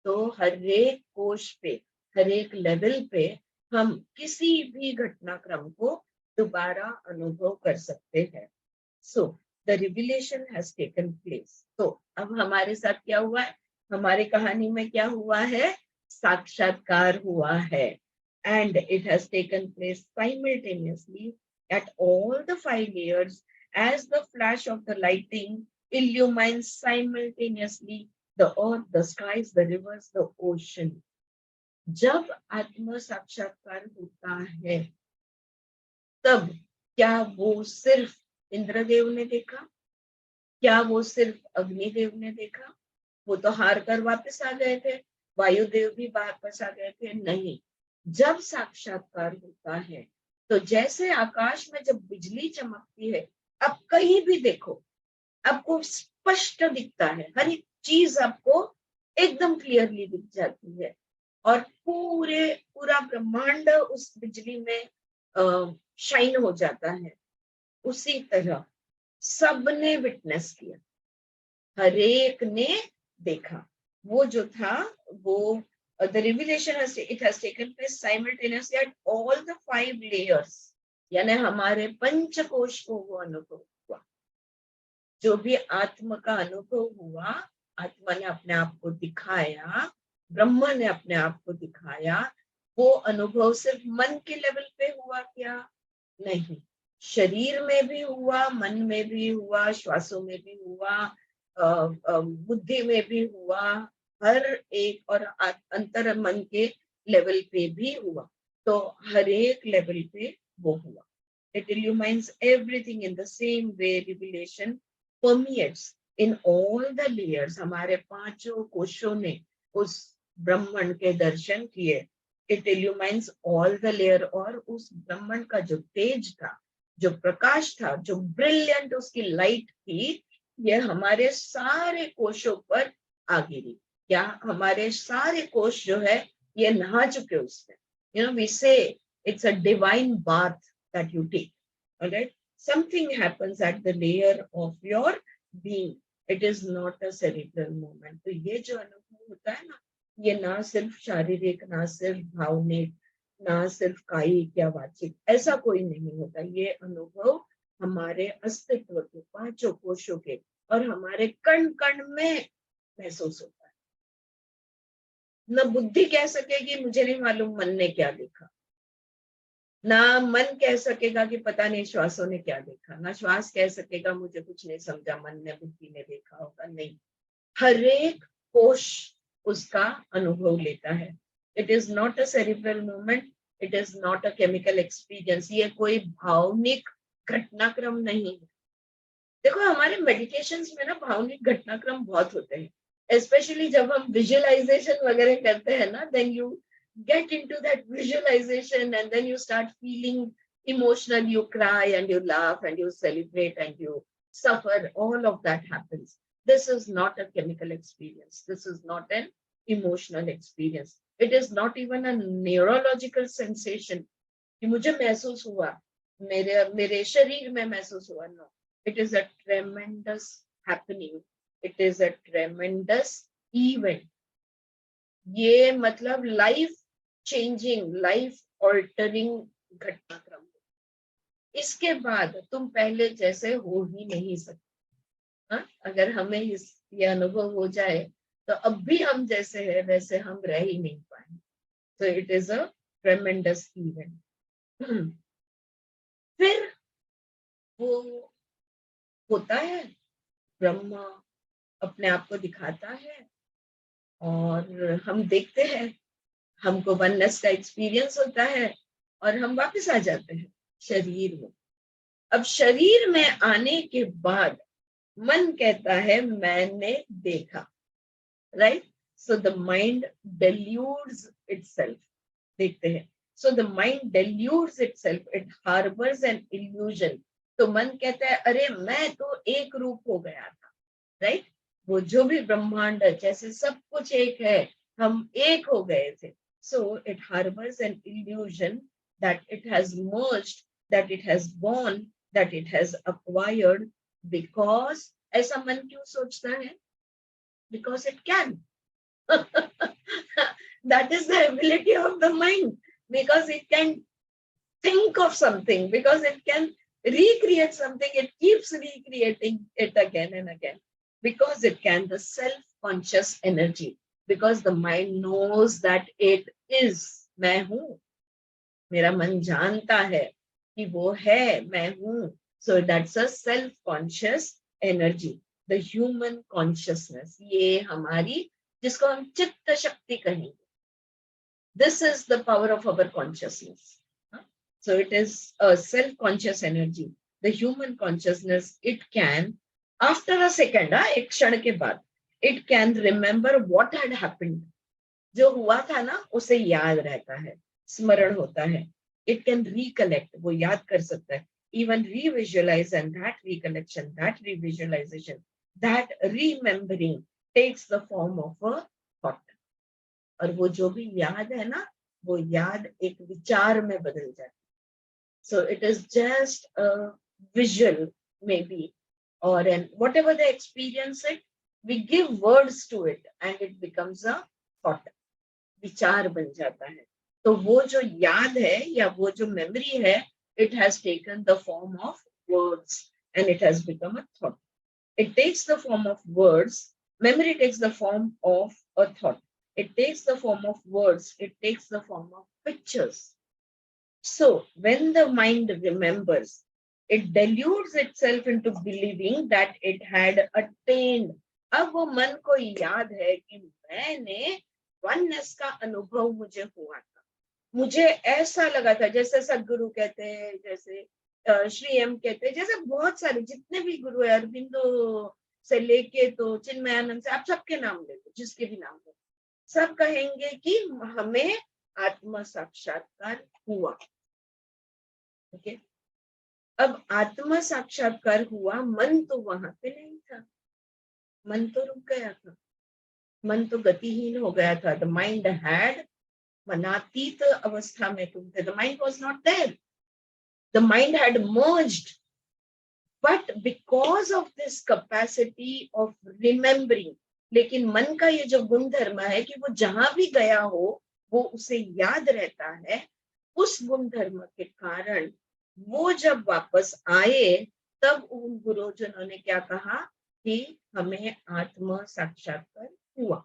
तो हर एक कोश पे, हर एक लेवल पे हम किसी भी घटनाक्रम को दोबारा अनुभव कर सकते हैं. So the revelation has taken place. तो अब हमारे साथ क्या हुआ है? हमारी कहानी में क्या हुआ है? साक्षात्कार हुआ है. And it has taken place simultaneously at all the 5 layers as the flash of the lighting illumines simultaneously the earth, the skies, the rivers, the ocean. जब आत्म साक्षात्कार होता है, तब क्या वो सिर्फ इंद्रदेव ने देखा? क्या वो सिर्फ अग्निदेव ने देखा? वो तो हार कर वापस आ गए थे. वायुदेव भी वापस आ गए थे? नहीं. जब साक्षात्कार होता है तो जैसे आकाश में जब बिजली चमकती है, आप कहीं भी देखो, आपको स्पष्ट दिखता है, हर एक चीज आपको एकदम क्लियरली दिख जाती है, और पूरा ब्रह्मांड उस बिजली में शाइन हो जाता है. उसी तरह सबने विटनेस किया, हर एक ने देखा. वो जो था वो the revelation it has taken place simultaneously at all the 5 layers. यानी हमारे पंचकोश को वो अनुभव हुआ. जो भी आत्म का अनुभव हुआ, आत्मा ने अपने आप को दिखाया, ब्रह्म ने अपने आप को दिखाया. वो अनुभव सिर्फ मन के लेवल पे हुआ क्या? नहीं, शरीर में भी हुआ, मन में भी हुआ, श्वासों में भी हुआ, बुद्धि में भी हुआ, हर एक, और अंतर मन के लेवल पे भी हुआ. तो हर एक लेवल पे वो हुआ. It illumines everything in the same way. Revelation permeates in all the layers. हमारे पांचों कोशों ने उस ब्रह्मांड के दर्शन किए. It illumines all the layer. और उस ब्रह्मांड का जो तेज था, जो प्रकाश था, जो ब्रिलियंट उसकी लाइट थी, ये हमारे सारे कोशों पर आ गिरी. क्या हमारे सारे कोश जो है ये नहा चुके उसमें. We say it's a divine bath that you take. All right, something happens at the layer of your being. It is not a cerebral movement. तो ये जो अनुभव होता है ना, ये ना सिर्फ शारीरिक, ना सिर्फ भावनिक, ना सिर्फ कायिक या वाचिक, ऐसा कोई नहीं होता. ये अनुभव हमारे अस्तित्व के पांचों कोशों के और हमारे कण कण में महसूस होता है. न बुद्धि कह सकेगी मुझे नहीं मालूम मन ने क्या देखा, ना मन कह सकेगा कि पता नहीं श्वासों ने क्या देखा, ना श्वास कह सकेगा मुझे कुछ नहीं समझा, मन ने बुद्धि ने देखा होगा. नहीं, हर एक कोश उसका अनुभव लेता है. It is not a cerebral movement, it is not a chemical experience. ये कोई भावनिक घटनाक्रम नहीं है. देखो हमारे मेडिटेशंस में ना भावनिक घटनाक्रम बहुत होते हैं, स्पेशली जब हम विजुअलाइजेशन वगैरह करते हैं ना, then you get into that visualization and then you start feeling emotional, you cry and you laugh and you celebrate and you suffer. All of that happens. This is not a chemical experience, this is not an emotional experience, it is not even a neurological sensation कि मुझे महसूस हुआ, मेरे मेरे शरीर में महसूस हुआ. No, it is a tremendous happening, it is a tremendous event. ये मतलब लाइफ चेंजिंग, लाइफ ऑल्टरिंग घटनाक्रम. इसके बाद तुम पहले जैसे हो ही नहीं सकते. हाँ, अगर हमें ये अनुभव हो जाए तो अब भी हम जैसे है वैसे हम रह ही नहीं पाए. तो इट इज अ ट्रेमेंडस इवेंट. फिर वो होता है, ब्रह्मा अपने आप को दिखाता है और हम देखते हैं, हमको वननेस का एक्सपीरियंस होता है और हम वापस आ जाते हैं शरीर में. अब शरीर में आने के बाद मन कहता है मैंने देखा, right. So the mind deludes itself. देखते हैं. So the mind deludes itself, it harbors an illusion. तो मन कहता है अरे मैं तो एक रूप हो गया था, राइट. वो जो भी ब्रह्मांड जैसे सब कुछ एक है, हम एक हो गए थे. So it harbors an illusion that it has merged, that it has born, that it has acquired, because ऐसा मन क्यों सोचता है? Because it can. That is the ability of the mind, because it can think of something, because it can recreate something, it keeps recreating it again and again, because it can. The self-conscious energy, because the mind knows that it is, मैं हूं. मेरा मन जानता है कि वो है, मैं हूं. So that's a self-conscious energy, the human consciousness. ये हमारी, जिसको हम चित्त शक्ति कहेंगे. This is the power of our consciousness. So it is a self-conscious energy. The human consciousness, it can, after a second, एक क्षण के बाद, it can remember what had happened. जो हुआ था ना उसे याद रहता है, स्मरण होता है. It can recollect, वो याद कर सकता है. Even revisualize, and that recollection, that revisualization, that remembering takes the form of a thought. और वो जो भी याद है ना, वो याद एक विचार में बदल जाती है. So it is just a visual maybe, or an whatever they experience it, we give words to it and it becomes a thought. विचार बन जाता है. तो वो जो याद है या वो जो memory है, it has taken the form of words and it has become a thought. It takes the form of words. Memory takes the form of a thought. It takes the form of words. It takes the form of pictures. So when the mind remembers, it deludes itself into believing that it had attained. अब वो मन को याद है कि मैंने oneness का अनुभव मुझे हुआ था, मुझे ऐसा लगा था. जैसे सदगुरु कहते हैं, जैसे श्री एम कहते हैं, जैसे बहुत सारे जितने भी गुरु है, अरविंदो से लेके तो चिन्मयानंद से, आप सबके नाम ले लो, जिसके भी नाम हो, सब कहेंगे कि हमें आत्म साक्षात्कार हुआ. ओके. अब आत्म साक्षात्कार हुआ, मन तो वहां पे नहीं था, मन तो रुक गया था, मन तो गतिहीन हो गया था. द माइंड हैड, मनातीत अवस्था में तुम थे. The mind was not there, the mind had merged. But because of this capacity of remembering, लेकिन मन का ये जो गुणधर्म है कि वो जहां भी गया हो वो उसे याद रहता है, उस गुणधर्म के कारण वो जब वापस आए तब उन गुरुजनों ने क्या कहा कि हमें आत्म साक्षात्कार हुआ,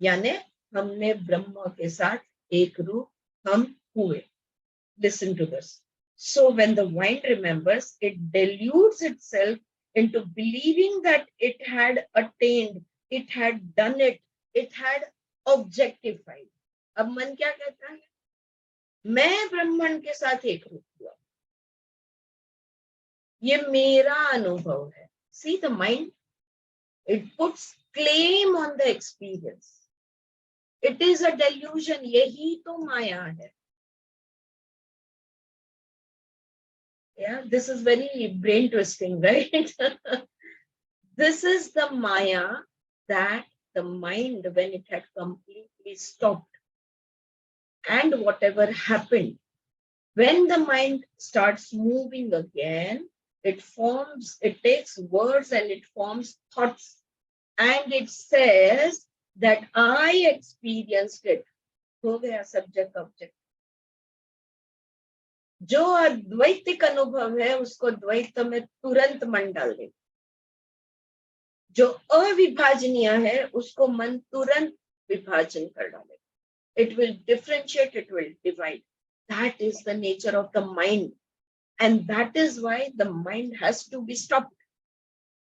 यानी हमने ब्रह्म के साथ एक रूप हम हुए. Listen to this. So when the mind remembers, it deludes itself into believing that it had attained, it had done it, it had objectified. अब मन क्या कहता है? मैं ब्रह्मांड के साथ एक रूप हुआ, ये मेरा अनुभव है. See the mind, it puts claim on the experience. It is a delusion. यही तो माया है. Yeah, this is very brain twisting, right? This is the maya that the mind, when it had completely stopped, and whatever happened, when the mind starts moving again, it takes words and it forms thoughts, and it says that I experienced it. हो गया subject object. जो अद्वैतिक अनुभव है उसको द्वैत में तुरंत मन डाल दे. जो अविभाजनीय है उसको मन तुरंत विभाजन कर डाले. It will differentiate, it will divide. That is the nature of the mind, and that is why the mind has to be stopped.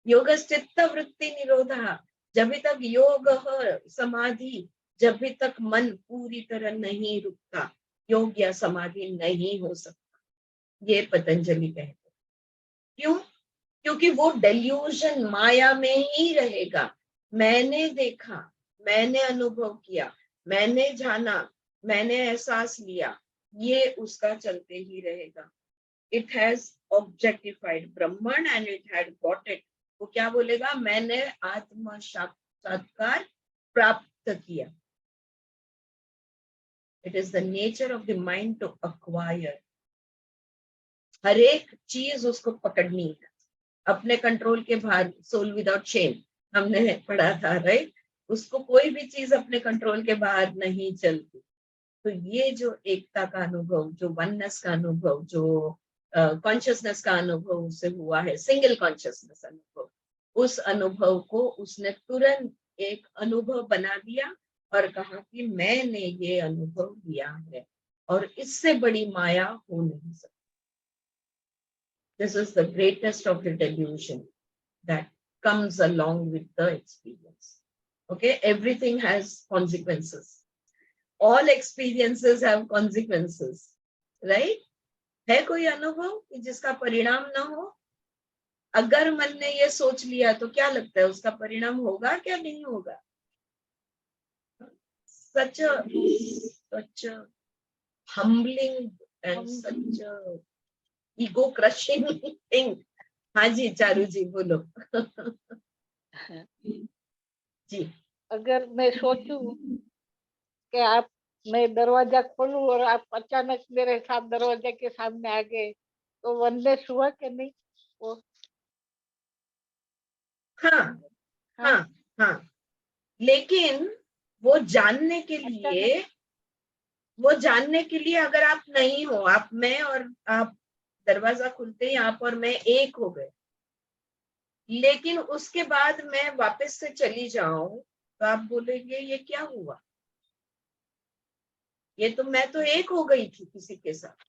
योगश्चित्त वृत्ति निरोधः. जब तक योग समाधि, जब तक मन पूरी तरह नहीं रुकता, योग या समाधि नहीं हो सकता. ये पतंजलि कहते हैं. क्यों? क्योंकि वो डेल्यूजन माया में ही रहेगा. मैंने देखा, मैंने अनुभव किया, मैंने जाना, मैंने एहसास लिया, ये उसका चलते ही रहेगा. It has objectified Brahman and it had got it. वो क्या बोलेगा? मैंने आत्म साक्षात्कार प्राप्त किया. It is the nature of the mind to acquire. हर एक चीज उसको पकड़नी है अपने कंट्रोल के बाहर. सोल विदाउट चेन हमने पढ़ा था, राइट? उसको कोई भी चीज अपने कंट्रोल के बाहर नहीं चलती. तो ये जो एकता का अनुभव, जो वननेस का अनुभव, जो कॉन्शियसनेस का अनुभव उसे हुआ है, सिंगल कॉन्शियसनेस अनुभव, उस अनुभव को उसने तुरंत एक अनुभव बना दिया और कहा कि मैंने ये अनुभव लिया है और इससे बड़ी माया हो नहीं सकती. This is the greatest of the delusion that comes along with the experience. Okay, everything has consequences. All experiences have consequences, right? है कोई अनुभव कि जिसका परिणाम ना हो? अगर मन ने ये सोच लिया तो क्या लगता है उसका परिणाम होगा क्या नहीं होगा? Such a humbling and such a ego crushing thing. हाँ जी चारू जी बोलो. जी. अगर मैं सोचूं कि आप मैं दरवाजा खोलूं और आप अचानक मेरे साथ दरवाजे के सामने आ गए तो वनलेस हुआ कि नहीं? वो हाँ हाँ हाँ. लेकिन वो जानने के लिए अगर आप नहीं हो, आप मैं और आप दरवाजा खुलते ही आप और मैं एक हो गए, लेकिन उसके बाद मैं वापस से चली जाऊं तो आप बोलेंगे ये क्या हुआ? ये तो मैं तो एक हो गई थी किसी के साथ,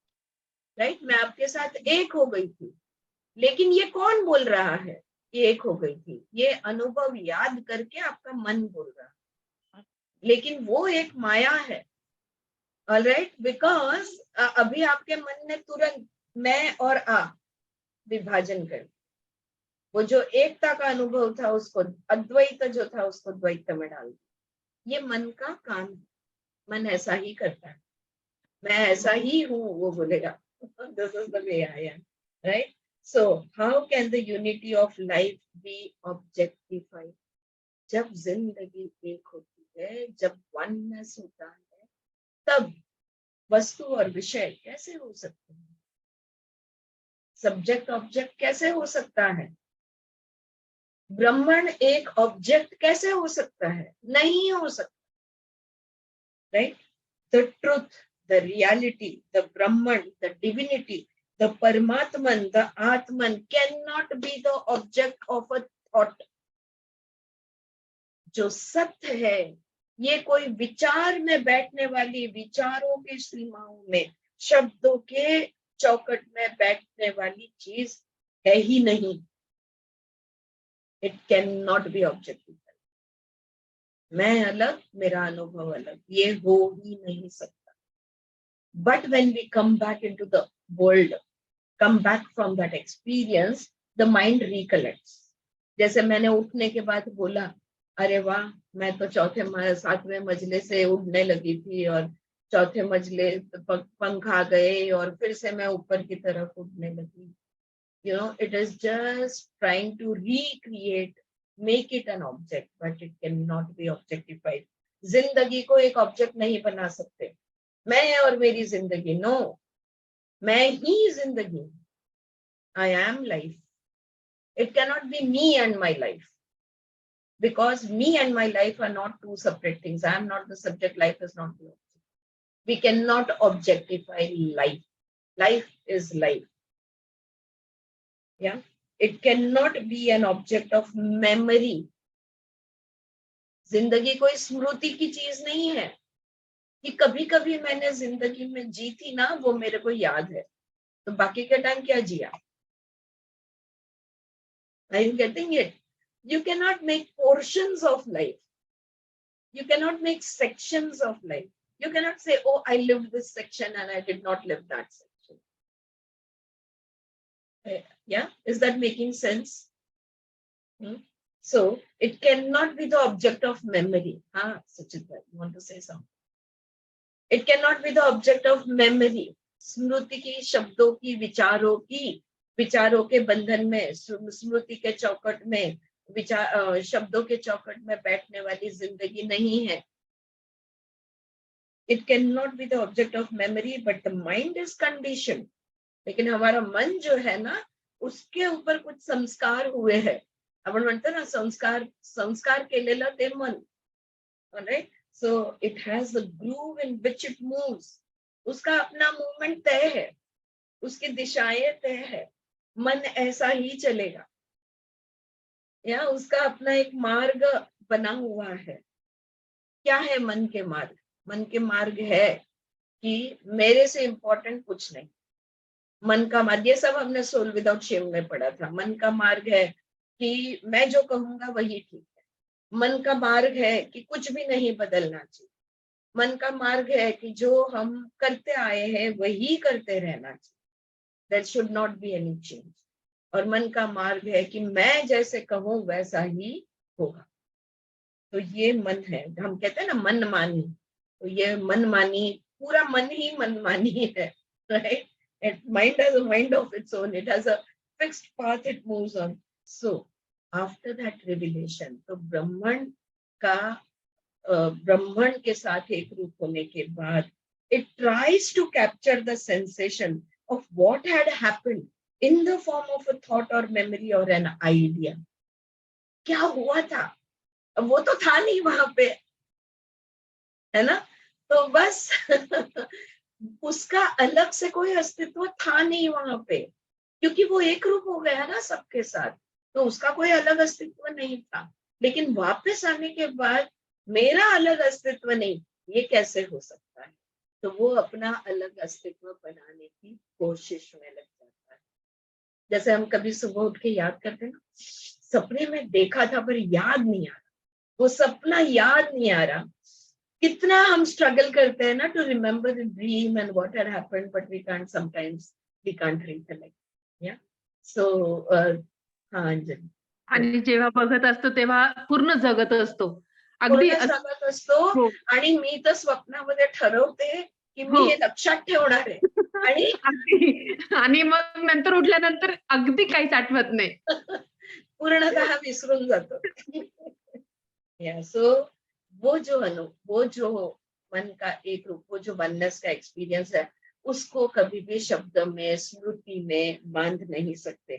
राइट? मैं आपके साथ एक हो गई थी, लेकिन ये कौन बोल रहा है कि एक हो गई थी? ये अनुभव याद करके आपका मन बोल रहा है, लेकिन वो एक माया है. ऑलराइट, बिकॉज अभी आपके मन ने तुरंत मैं और विभाजन कर. वो जो एकता का अनुभव था उसको, अद्वैत जो था उसको द्वैत में डाल दिया. ये मन का काम है. मन ऐसा ही करता है. मैं ऐसा ही हूँ वो बोलेगा. This is the way I am, right? So how can the unity of life be objectified? जब जिंदगी एक होती है, जब oneness होता है, तब वस्तु और विषय कैसे हो सकते हैं? सब्जेक्ट ऑब्जेक्ट कैसे हो सकता है? ब्रह्मण एक ऑब्जेक्ट कैसे हो सकता है? नहीं हो सकता. Right? The truth, the reality, the Brahman, the divinity, the Paramatman, the Atman cannot be the object of a thought. जो सत्य है ये कोई विचार में बैठने वाली, विचारों की सीमाओं में, शब्दों के चौकट में बैठने वाली चीज है ही नहीं. It cannot be objectified. मैं अलग, मेरा अनुभव अलग, ये हो ही नहीं सकता. But when we come back into the world, come back from that experience, the mind recollects. जैसे मैंने उठने के बाद बोला, अरे वाह, मैं तो 7वें मंजिले से उड़ने लगी थी और 4थे मंजिले पंख आ गए और फिर से मैं ऊपर की तरफ उड़ने लगी. It is just trying to recreate, make it an object, but it cannot be objectified. जिंदगी को एक ऑब्जेक्ट नहीं बना सकते. मैं और मेरी जिंदगी, नो, मैं ही जिंदगी. I am life. It cannot be me and my life, because me and my life are not two separate things. I am not the subject, life is not the object. We cannot objectify life. Life is life. Yeah, it cannot be an object of memory. जिंदगी कोई स्मृति की चीज नहीं है कि कभी कभी मैंने जिंदगी में जी थी ना, वो मेरे को याद है, तो बाकी के टाइम क्या जिया. Are you getting it? You cannot make portions of life. You cannot make sections of life. You cannot say, oh, I lived this section and I did not live that section. Yeah, is that making sense? So it cannot be the object of memory. Suchitra, you want to say something? It cannot be the object of memory. स्मृति की, शब्दों की, विचारों के बंधन में, स्मृति के चौकट में, शब्दों के चौकट में बैठने वाली जिंदगी नहीं है. It cannot be the object of memory, but the mind is conditioned. लेकिन हमारा मन जो है ना, उसके ऊपर कुछ संस्कार हुए हैं. आपण म्हणतो ना, संस्कार केलेलं ते मन. Alright? So it has a groove in which it moves. उसका अपना मूवमेंट तय है, उसकी दिशाएं तय है. मन ऐसा ही चलेगा, या उसका अपना एक मार्ग बना हुआ है. क्या है मन के मार्ग? मन के मार्ग है कि मेरे से इंपॉर्टेंट कुछ नहीं. मन का मार्ग, ये सब हमने सोल विदाउट शेम में पढ़ा था. मन का मार्ग है कि मैं जो कहूंगा वही ठीक है. मन का मार्ग है कि कुछ भी नहीं बदलना चाहिए. मन का मार्ग है कि जो हम करते आए हैं वही करते रहना चाहिए. There should not be any change. और मन का मार्ग है कि मैं जैसे कहूं वैसा ही होगा. तो ये मन है. हम कहते हैं ना मनमानी, तो ये मनमानी, पूरा मन ही मनमानी है. Right? Mind has a mind of its own. It has a fixed path it moves on. So after that revelation, तो ब्रह्मण के साथ एक रूप होने के बाद, it tries to capture the sensation of what had happened in the form of a thought or memory or an idea. क्या हुआ था? वो तो था नहीं वहां पे, है ना. तो बस उसका अलग से कोई अस्तित्व था नहीं वहां पे, क्योंकि वो एक रूप हो गया ना सबके साथ. तो उसका कोई अलग अस्तित्व नहीं था. लेकिन वापस आने के बाद मेरा अलग अस्तित्व नहीं, ये कैसे हो सकता है? तो वो अपना अलग अस्तित्व बनाने की कोशिश में लग जाता है. जैसे हम कभी सुबह उठ के याद करते हैं ना, सपने में देखा था पर याद नहीं आ रहा, वो सपना याद नहीं आ रहा. कितना हम स्ट्रगल करते हैं ना to remember the dream and what had happened, but we can't recollect. या सो हाँ अंजलि. आणि जेव्हा बघत असतो तेव्हा पूर्ण जगत असतो, अगदी पूर्ण जगत असतो. हो. आणि मी तर स्वप्नामध्ये ठरवते की मी हो. हे लक्षात ठेवणार आहे. आणि आणि मग नंतर उठल्यानंतर अगदी काहीच आठवत नाही. पूर्णतः विसरून जातो. सो वो जो मन का एक रूप, वो जो वननेस का एक्सपीरियंस है, उसको कभी भी शब्द में, स्मृति में बांध नहीं सकते.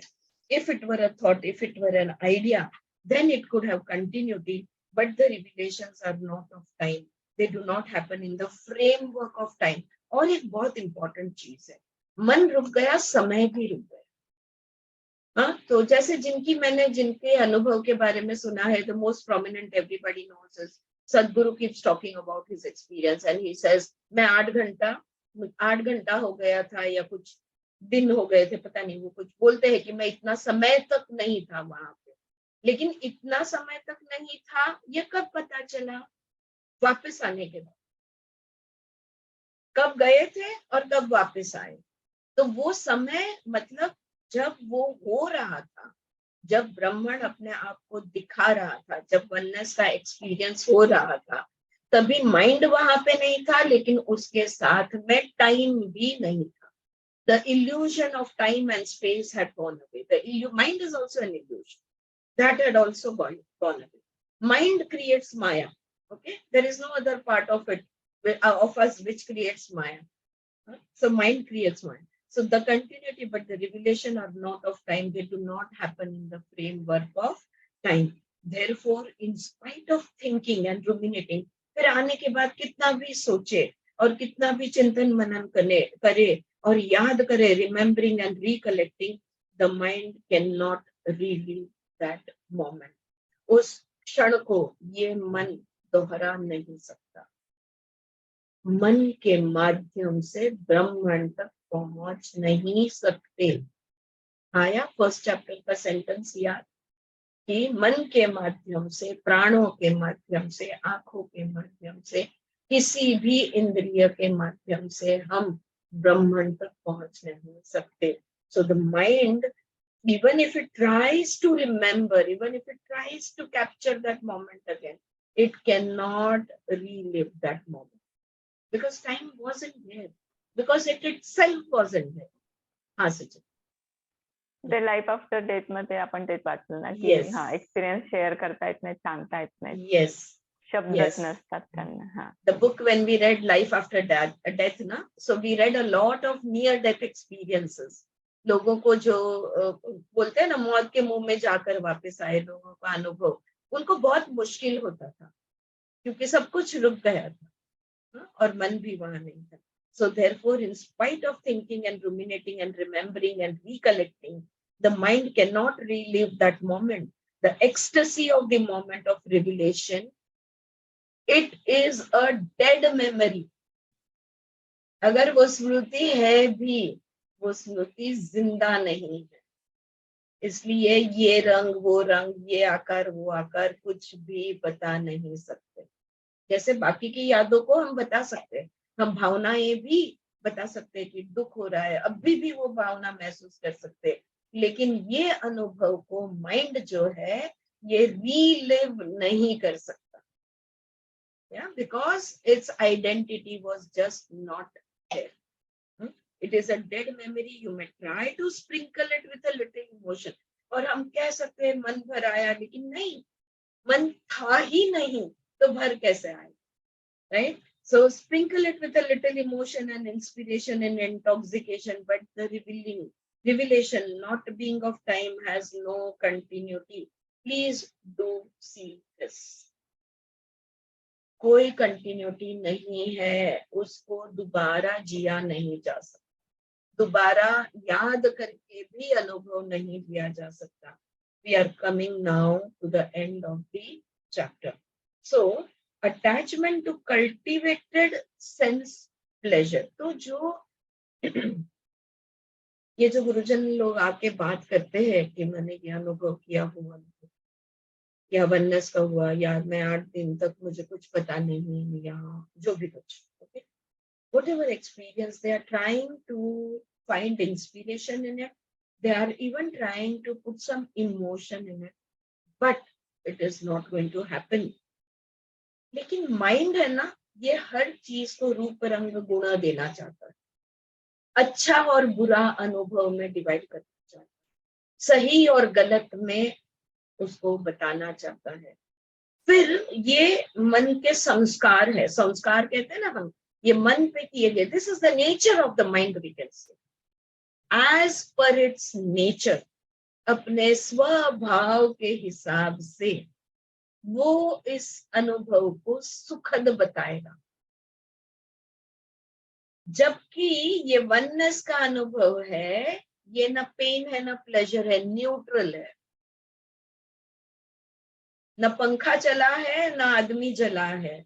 If it were a thought, if it were an idea, then it could have continuity, but the revelations are not of time. They do not happen in the framework of time. और एक बहुत important चीज है, मन रुक गया, समय भी रुक गया. हाँ, तो जैसे जिनके अनुभव के बारे में सुना है, the most prominent everybody knows is Sadhguru keeps talking about his experience and he says, मैं 8 घंटा हो गया था या कुछ दिन हो गए थे, पता नहीं, वो कुछ बोलते हैं कि मैं इतना समय तक नहीं था वहां पे. लेकिन इतना समय तक नहीं था ये कब पता चला? वापस आने के बाद. कब गए थे और कब वापस आए. तो वो समय मतलब जब वो हो रहा था, जब ब्रह्मण अपने आप को दिखा रहा था, जब वननेस का एक्सपीरियंस हो रहा था, तभी माइंड वहां पे नहीं था, लेकिन उसके साथ में टाइम भी नहीं था. The illusion of time and space had gone away. The mind is also an illusion. That had also gone away. Mind creates Maya. Okay, there is no other part of it of us which creates Maya. So mind creates Maya. So the continuity, but the revelation are not of time. They do not happen in the framework of time. Therefore, in spite of thinking and ruminating, फिर आने के बाद कितना भी सोचे और कितना भी चिंतन मनन करे और याद करे, remembering and recollecting, the mind cannot relive that moment. उस क्षण को ये मन दोहरा नहीं सकता. मन के माध्यम से ब्रह्मांड तक पहुंच नहीं सकते. आया फर्स्ट चैप्टर का सेंटेंस याद कि मन के माध्यम से, प्राणों के माध्यम से, आंखों के माध्यम से, किसी भी इंद्रिय के माध्यम से हम ब्रह्मांड तक पहुंच नहीं सकते. So the mind, even if it tries to remember, even if it tries to capture that moment again, it cannot relive that moment. Because time wasn't there, because it itself wasn't there. हाँ सचिन. ते life after death मध्ये आपण तेच वाचलं ना की Yes. हा experience share करता येत नाही, सांगता येत नाही, Yes, शब्दच Yes. नसतात त्यांना. हा the book when we read Life After Death na, so we read a lot of near death experiences. लोगों को जो बोलते हैं ना मौत के मुंह में जाकर वापस आए लोगों का अनुभव, उनको बहुत मुश्किल होता था क्योंकि सब कुछ रुक गया था. और मन भी वहां नहीं था. So therefore, in spite of thinking and ruminating and remembering and recollecting, the mind cannot relive that moment. The ecstasy of the moment of revelation, it is a dead memory. अगर वो स्मृति है भी, वो स्मृति जिंदा नहीं है. इसलिए ये रंग, वो रंग, ये आकार, वो आकार कुछ भी बता नहीं सकते. जैसे बाकी की यादों को हम बता सकते हैं, हम भावनाएं भी बता सकते हैं कि दुख हो रहा है, अभी भी वो भावना महसूस कर सकते हैं, लेकिन ये अनुभव को माइंड जो है ये रीलिव नहीं कर सकता. Because its identity was just not there. It is a dead memory. You may try to sprinkle it with a little emotion. और हम कह सकते हैं मन भर आया, लेकिन नहीं, मन था ही नहीं तो भर कैसे आए. Right? So sprinkle it with a little emotion and inspiration and intoxication, but the revelation, not being of time, has no continuity. Please do see this. कोई कंटिन्यूटी नहीं है, उसको दोबारा जिया नहीं जा सकता, दोबारा याद करके भी अनुभव नहीं लिया जा सकता. We are coming now to the end of the chapter. So attachment to cultivated sense pleasure. तो जो ये जो गुरुजन लोग आके बात करते हैं कि मैंने ये अनुभव किया हुआ या वननेस का हुआ, या मैं 8 दिन तक मुझे कुछ पता नहीं, या जो भी कुछ, okay, whatever experience, they are trying to find inspiration in it. They are even trying to put some emotion in it, but it is not going to happen. लेकिन माइंड है ना, ये हर चीज को रूप रंग गुण देना चाहता है, अच्छा और बुरा अनुभव में डिवाइड करना चाहता है, सही और गलत में उसको बताना चाहता है. फिर ये मन के संस्कार है, संस्कार कहते हैं ना हम, ये मन पे किए गए. This is the nature of the mind, we can say as per its nature, अपने स्वभाव के हिसाब से वो इस अनुभव को सुखद बताएगा. जबकि ये वननेस का अनुभव है, ये ना पेन है ना प्लेजर है, न्यूट्रल है. न पंखा चला है ना आदमी जला है,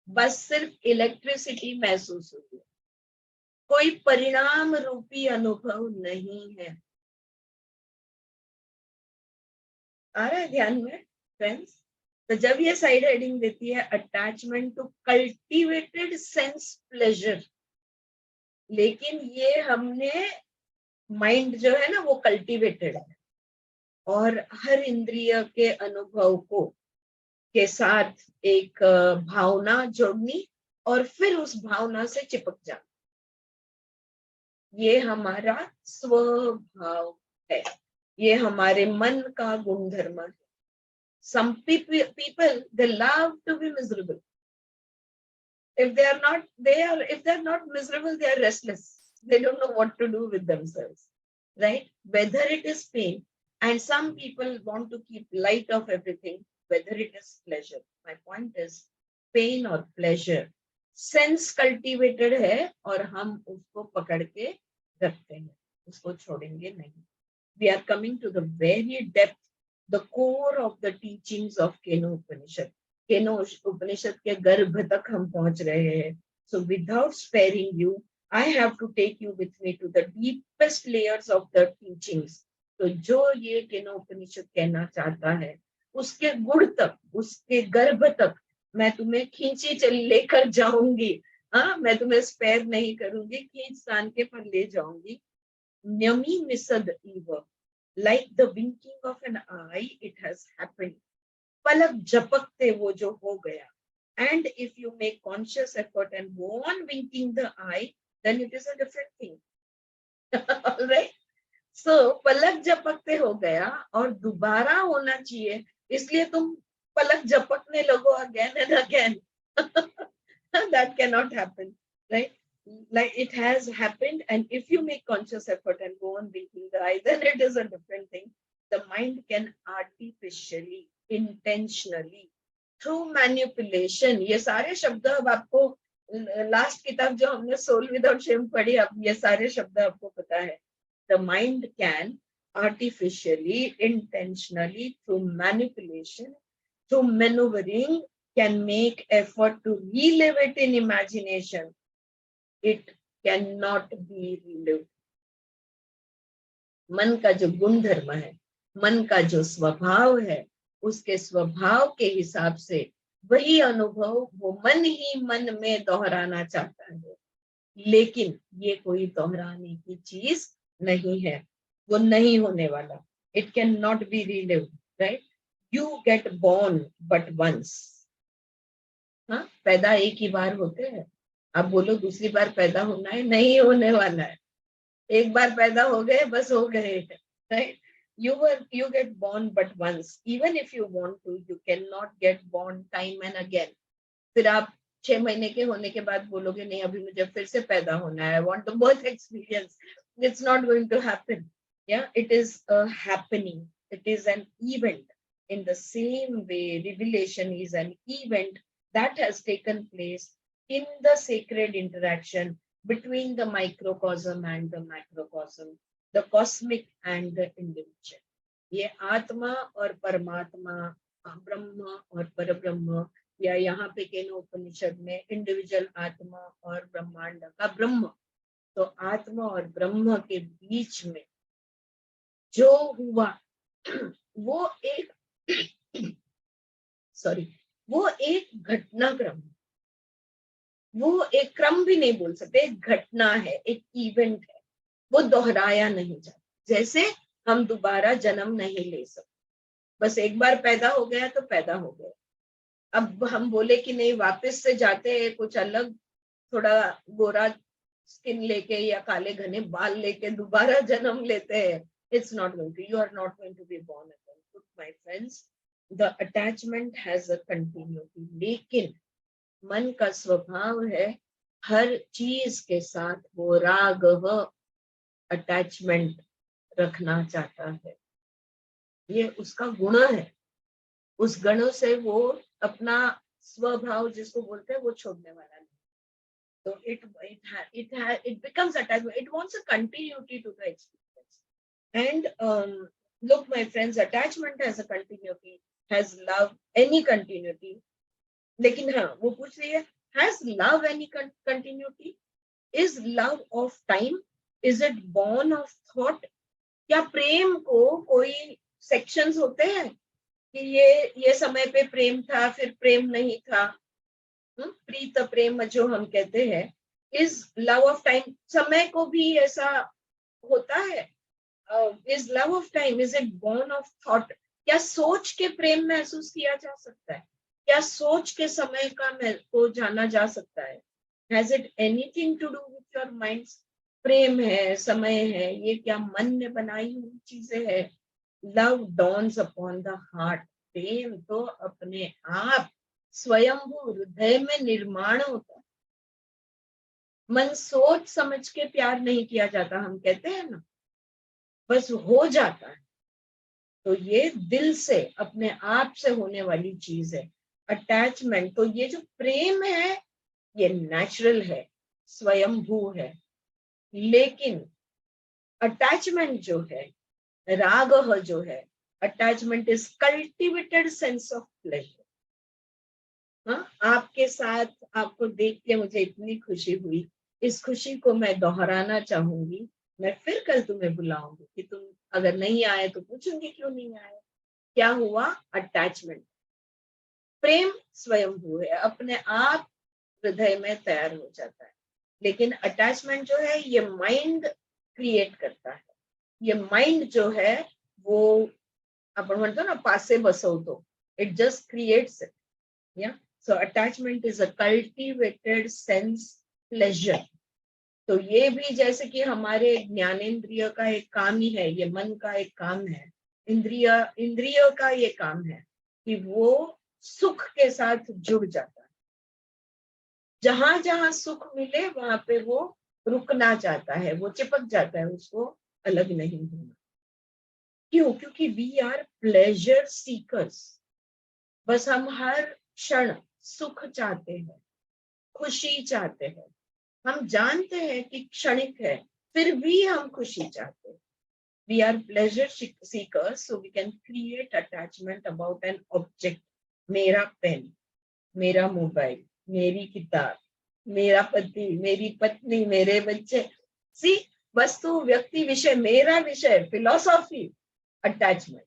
बस सिर्फ इलेक्ट्रिसिटी महसूस हुई है. कोई परिणाम रूपी अनुभव नहीं है. आ रहा है ध्यान में फ्रेंड्स? तो जब ये साइड हेडिंग देती है attachment to cultivated sense pleasure, लेकिन ये हमने माइंड जो है ना वो कल्टीवेटेड है. और हर इंद्रिय के अनुभव को के साथ एक भावना जोड़नी और फिर उस भावना से चिपक जाना, ये हमारा स्वभाव है, ये हमारे मन का गुणधर्म है. Some people they love to be miserable. If they are not miserable, they are restless. They don't know what to do with themselves, right? Whether it is pain, and some people want to keep light of everything, whether it is pleasure. My point is, pain or pleasure, sense cultivated है और हम उसको पकड़ के रखते हैं, उसको छोड़ेंगे नहीं. We are coming to the very depth, the core of the teachings of Keno Upanishad. Keno Upanishad के गर्भ तक हम पहुंच रहे हैं. So without sparing you, I have to take you with me to the deepest layers of the teachings. तो जो ये Keno Upanishad कहना चाहता है, उसके गुण तक, उसके गर्भ तक मैं तुम्हें खींची चल लेकर जाऊंगी. हाँ, मैं तुम्हें स्पेयर नहीं करूंगी, खींच तान के पर ले जाऊंगी. Nyami misad eva, like the winking of an eye, it has happened. पलक झपकते वो जो हो गया. And if you make conscious effort and go on winking the eye, then it is a different thing. All right? So पलक झपकते हो गया और दोबारा होना चाहिए, इसलिए तुम पलक झपकने लगो again and again. That cannot happen, right? Like it has happened, and if you make conscious effort and go on winking the eye, then it is a different thing. The mind can artificially, intentionally, through manipulation, ये सारे शब्द अब आपको last किताब जो हमने soul without Shem पढ़ी, अब ये सारे शब्द आपको पता है. The mind can artificially, intentionally, through manipulation, through maneuvering, can make effort to relive it in imagination. It cannot be relived. मन का जो गुण धर्म है, मन का जो स्वभाव है, उसके स्वभाव के हिसाब से वही अनुभव वो मन ही मन में दोहराना चाहता है. लेकिन ये कोई दोहराने की चीज नहीं है, वो नहीं होने वाला. It cannot be relived, right? You get born but once. हाँ, पैदा एक ही बार होते हैं. आप बोलो दूसरी बार पैदा होना है, नहीं होने वाला है. एक बार पैदा हो गए, बस हो गए, right? You get born but once. Even if you want to, you cannot get born time and again. फिर आप 6 महीने के होने के बाद बोलोगे नहीं अभी मुझे फिर से पैदा होना है, I want the birth experience. It's not going to happen. Yeah, it is a happening. It is an event. In the same way, revelation is an event that has taken place in the sacred interaction between the microcosm and the macrocosm, the cosmic and the individual. ये आत्मा और परमात्मा, ब्रह्म और परब्रह्म, या यहाँ पे केनो उपनिषद में इंडिविजुअल आत्मा और ब्रह्मांड का ब्रह्म. तो आत्मा और ब्रह्म के बीच में जो हुआ वो एक वो एक घटनाक्रम, वो एक क्रम भी नहीं बोल सकते, एक घटना है, एक इवेंट है, वो दोहराया नहीं जाता. जैसे हम दोबारा जन्म नहीं ले सकते, बस एक बार पैदा हो गया तो पैदा हो गया. अब हम बोले कि नहीं वापस से जाते हैं कुछ अलग, थोड़ा गोरा स्किन लेके या काले घने बाल लेके दोबारा जन्म लेते हैं. It's not going to. You are not going to be born again. Look, my friends, the attachment has a continuity. लेकिन मन का स्वभाव है हर चीज के साथ वो राग अटैचमेंट रखना चाहता है. ये उसका गुण है. उस गणों से वो अपना स्वभाव जिसको बोलते हैं वो छोड़ने वाला नहीं. So it becomes attachment. It wants a continuity to the experience. And look, my friends, attachment has a continuity. Has love any continuity? लेकिन हाँ, वो पूछ रही है, has love any continuity? Is love of time? Is it born of thought? क्या प्रेम को कोई sections होते हैं कि ये समय पे प्रेम था फिर प्रेम नहीं था? प्रीत प्रेम जो हम कहते हैं, is love of time? समय को भी ऐसा होता है? is love of time, is it born of thought? क्या सोच के प्रेम महसूस किया जा सकता है? क्या सोच के समय को जाना जा सकता है? Has it anything to do with your minds? प्रेम है, समय है, ये क्या मन ने बनाई हुई चीजें है? Love dawns upon the heart. प्रेम तो अपने आप स्वयंभू हृदय में निर्माण होता है. मन सोच समझ के प्यार नहीं किया जाता, हम कहते हैं ना, बस हो जाता है. तो ये दिल से अपने आप से होने वाली चीज है. अटैचमेंट, तो ये जो प्रेम है ये नेचुरल है, स्वयंभू है. लेकिन अटैचमेंट जो है, राग जो है, attachment is cultivated sense of pleasure. हाँ, आपके साथ आपको देख के मुझे इतनी खुशी हुई, इस खुशी को मैं दोहराना चाहूंगी. मैं फिर कल तुम्हें बुलाऊंगी कि तुम अगर नहीं आए तो पूछूंगी क्यों नहीं आए. क्या हुआ? अटैचमेंट. प्रेम स्वयंभू है, अपने आप हृदय में तैयार हो जाता है. लेकिन अटैचमेंट जो है ये माइंड क्रिएट करता है. ये माइंड जो है वो आपण म्हणतो ना पासे बसवतो, इट जस्ट क्रिएट्स इट. या so attachment is a cultivated sense pleasure. तो ये भी जैसे कि हमारे ज्ञानेंद्रिय का एक काम ही है, ये मन का एक काम है, इंद्रिय का ये काम है कि वो सुख के साथ जुड़ जाता है. जहां जहां सुख मिले वहां पे वो रुकना चाहता है, वो चिपक जाता है, उसको अलग नहीं होना. क्यों? क्योंकि वी आर प्लेजर सीकर्स. बस हम हर क्षण सुख चाहते हैं, खुशी चाहते हैं. हम जानते हैं कि क्षणिक है, फिर भी हम खुशी चाहते हैं. We are pleasure seekers, so we can create attachment about an object. मेरा पेन, मेरा मोबाइल, मेरी किताब, मेरा पति, मेरी पत्नी, मेरे बच्चे. सी, वस्तु, व्यक्ति, विषय, मेरा विषय, फिलॉसफी, अटैचमेंट.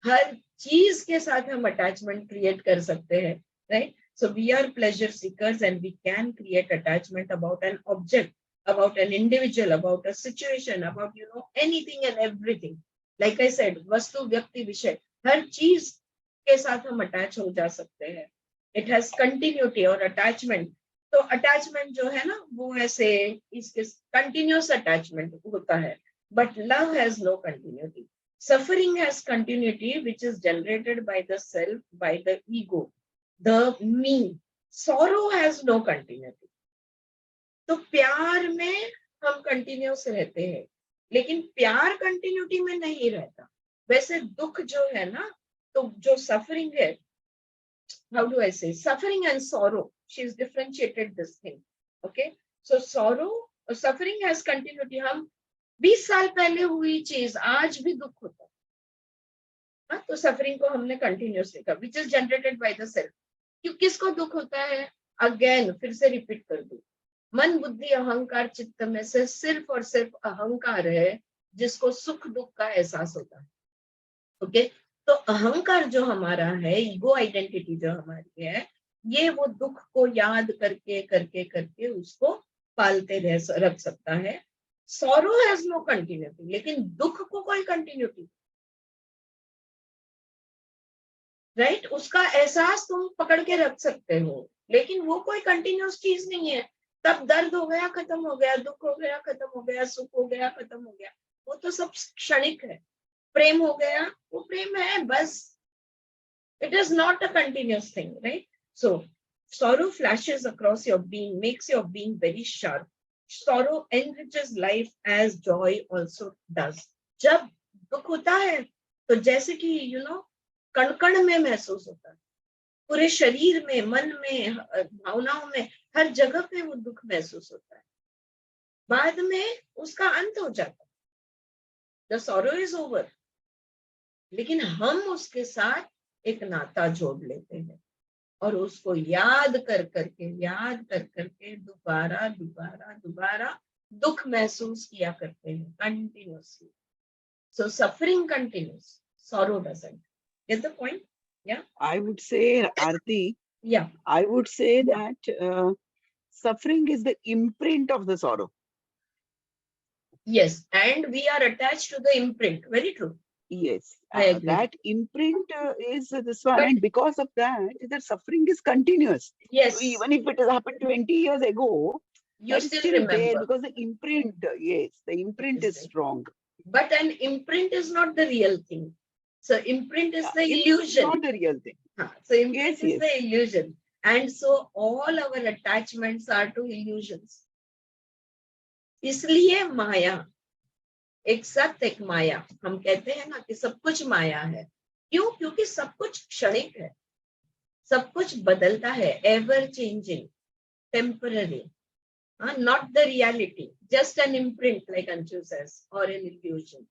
हर चीज के साथ हम अटैचमेंट क्रिएट कर सकते हैं, right? So we are pleasure seekers and we can create attachment about an object, about an individual, about a situation, about anything and everything. Like I said, वस्तु, व्यक्ति, विषय, हर चीज के साथ हम अटैच हो जा सकते हैं. It has continuity और attachment. तो अटैचमेंट जो है ना वो ऐसे इसके कंटिन्यूस अटैचमेंट होता है. But love has no continuity. Suffering has continuity, which is generated by the self, by the ego, the me. Sorrow has no continuity. तो प्यार में हम कंटिन्यूस रहते हैं, लेकिन प्यार कंटिन्यूटी में नहीं रहता. वैसे दुख जो है ना, तो जो सफरिंग है, how do I say, suffering and sorrow, she's differentiated this thing. Okay, so sorrow, suffering has continuity. हम 20 साल पहले हुई चीज आज भी दुख होता है. हाँ, तो सफरिंग को हमने कंटिन्यूस लिखा, which is generated by the self. क्यों, किसको दुख होता है? अगेन फिर से रिपीट कर दूं, मन, बुद्धि, अहंकार, चित्त में से सिर्फ और सिर्फ अहंकार है जिसको सुख दुख का एहसास होता है. ओके, तो अहंकार जो हमारा है, ईगो आइडेंटिटी जो हमारी है, ये वो दुख को याद करके करके करके उसको पालते रख सकता है. सॉरो हैज नो कंटिन्यूटी, लेकिन दुख को कोई कंटिन्यूटी, राइट? उसका एहसास तुम पकड़ के रख सकते हो, लेकिन वो कोई कंटिन्यूस चीज नहीं है. तब दर्द हो गया, खत्म हो गया, दुख हो गया, खत्म हो गया, सुख हो गया, खत्म हो गया, वो तो सब क्षणिक है. प्रेम हो गया, वो प्रेम है बस. It is not a continuous thing, right? So sorrow flashes across your being, makes your being very sharp. Sorrow enriches life as joy also does. जब दुख होता है तो जैसे कि कण कण में महसूस होता है, पूरे शरीर में, मन में, भावनाओं में, हर जगह पे वो दुख महसूस होता है. बाद में उसका अंत हो जाता है, द सॉरो इज ओवर. लेकिन हम उसके साथ एक नाता जोड़ लेते हैं और उसको याद कर करके दोबारा दोबारा दोबारा दुख महसूस किया करते हैं continuously. So suffering continuous, sorrow doesn't. Get the point? Yeah. I would say, Aarti, Yeah. I would say that suffering is the imprint of the sorrow. Yes, and we are attached to the imprint. Very true. Yes, I agree. that imprint is this one, But- and because of that, the suffering is continuous. Yes, So even if it has happened 20 years ago, you that is still still there remember. because the imprint, yes, the imprint Is is there. strong. But an imprint is not the real thing. So imprint is the It's illusion. not the real thing. So imprint Yes, is yes. the illusion. And so all our attachments are to illusions. इसलिए माया, एक सत्य एक माया, हम कहते हैं ना कि सब कुछ माया है. क्यों? क्योंकि सब कुछ क्षणिक है, सब कुछ बदलता है, ever changing, temporary, not the reality, just an imprint, like Anshu says, or an illusion.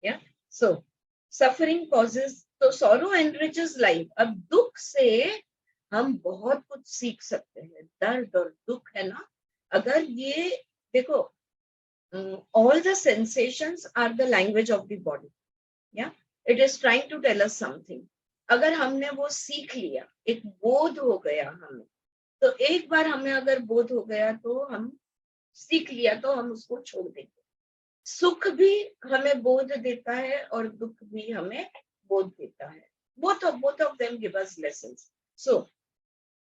Yeah. So suffering causes, so sorrow enriches life. अब दुख से हम बहुत कुछ सीख सकते हैं. दर्द और दुख है ना, अगर ये देखो, all the sensations are the language of the body. Yeah, it is trying to tell us something. अगर हमने वो सीख लिया, एक बोध हो गया हमें, तो एक बार हमें अगर बोध हो गया तो हम सीख लिया तो हम उसको छोड़ देंगे. सुख भी हमें बोध देता है और दुख भी हमें बोध देता है. both of them give us lessons. So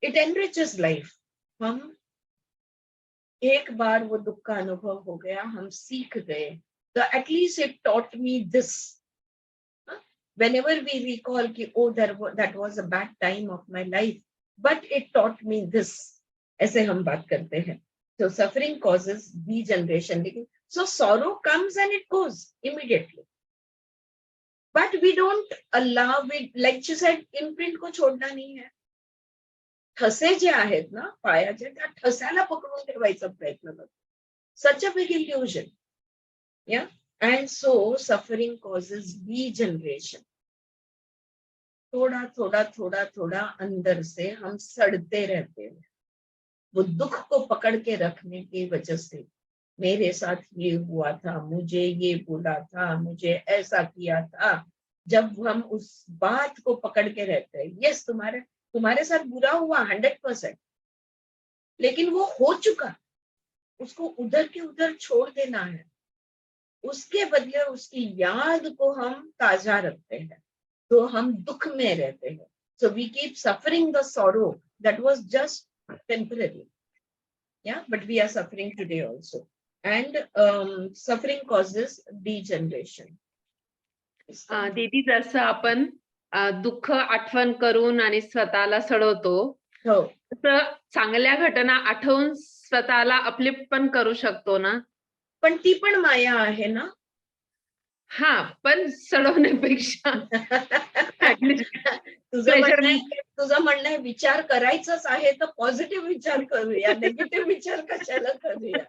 it enriches life. हम एक बार वो दुख का अनुभव हो गया, हम सीख गए, तो at least it taught me this. Whenever we recall कि oh that was a bad time of my life, but it taught me this. ऐसे हम बात करते हैं. So suffering causes degeneration. So sorrow comes and it goes immediately. But we don't allow it, like she said, imprint को छोड़ना नहीं है. ठसे जे आहेत ना पायाचे, त्या ठस्याला पकडून ठेवायचा प्रयत्न करतो. Such a big illusion. Yeah. And so suffering causes degeneration. थोड़ा थोड़ा थोड़ा थोड़ा अंदर से हम सड़ते रहते हैं. वो दुख को पकड़ के रखने की वजह से, मेरे साथ ये हुआ था, मुझे ये बोला था, मुझे ऐसा किया था. जब हम उस बात को पकड़ के रहते हैं, यस तुम्हारे साथ बुरा हुआ 100%, लेकिन वो हो चुका, उसको उधर के उधर छोड़ देना है. उसके बदले उसकी याद को हम ताजा रखते हैं, तो हम दुख में रहते हैं. So we keep suffering the sorrow that was just temporary. Yeah, but we are suffering today also. And suffering causes degeneration. दीदी, जसं आपण दुःख आठवण करून आणि स्वतःला सडवतो, हो, तसं चांगल्या घटना आठवून स्वतःला अप्लिफ्ट करू शकतो ना. पण ती पण माया आहे ना. हा, पण सडवण्यापेक्षा तुझं म्हणणं आहे विचार करायचाच आहे तर पॉझिटिव्ह विचार करूया, नेगेटिव्ह विचार कशाला करूया.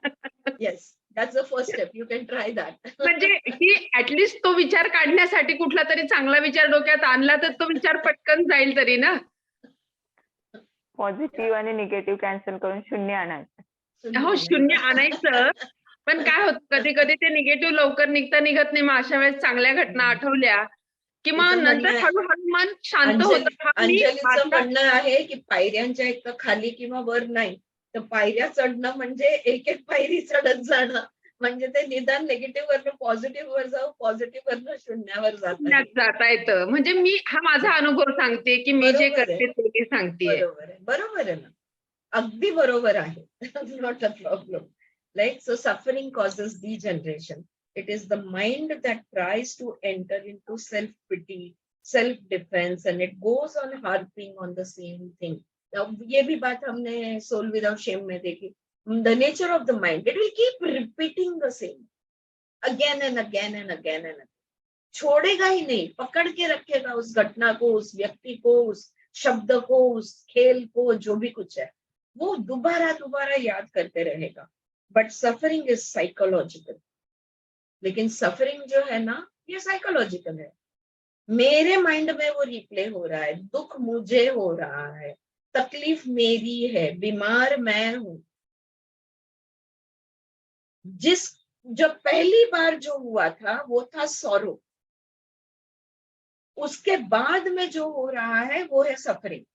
Yes, that's the first step. You can try that. म्हणजे की ऍटलिस्ट तो विचार काढण्यासाठी कुठला तरी चांगला विचार डोक्यात आणला तर तो विचार पटकन जाईल तरी ना. पॉझिटिव्ह आणि निगेटिव्ह कॅन्सल करून शून्य आणायचं. हो, शून्य आणायचं. पण काय होतं, कधी कधी ते निगेटिव्ह लवकर निघत नाही. मग अशा वेळेस चांगल्या घटना आठवल्या की मग नंतर हळूहळू मन शांत होतं. अंजलीचं म्हणणं आहे की पायऱ्यांच्या एक खाली किंवा वर नाही, तर पायऱ्या चढणं म्हणजे एक एक पायरी चढत जाणं, म्हणजे ते निदान निगेटिव्ह वरनं पॉझिटिव्ह वर जाऊ, पॉझिटिव्ह वरनं शून्यावर जाता येतं. म्हणजे मी हा माझा अनुभव सांगते की मी जे करते ते सांगते. बरोबर आहे ना, अगदी बरोबर आहे. Not a problem. Like, so suffering causes degeneration. It is the mind that tries to enter into self-pity, self-defense, and it goes on harping on the same thing. Now, ये भी बात हमने Soul Without Shame में देखी. The nature of the mind, it will keep repeating the same again and again and again and again. छोड़ेगा ही नहीं, पकड़ के रखेगा उस घटना को, उस व्यक्ति को, उस शब्द को, उस खेल को, जो भी कुछ है, वो दोबारा दोबारा याद करते रहेगा. But suffering is psychological. लेकिन सफरिंग जो है ना, ये साइकोलॉजिकल है. मेरे माइंड में वो रिप्ले हो रहा है, दुख मुझे हो रहा है, तकलीफ मेरी है, बीमार मैं हूं. जो पहली बार जो हुआ था वो था सॉरो, उसके बाद में जो हो रहा है वो है सफरिंग.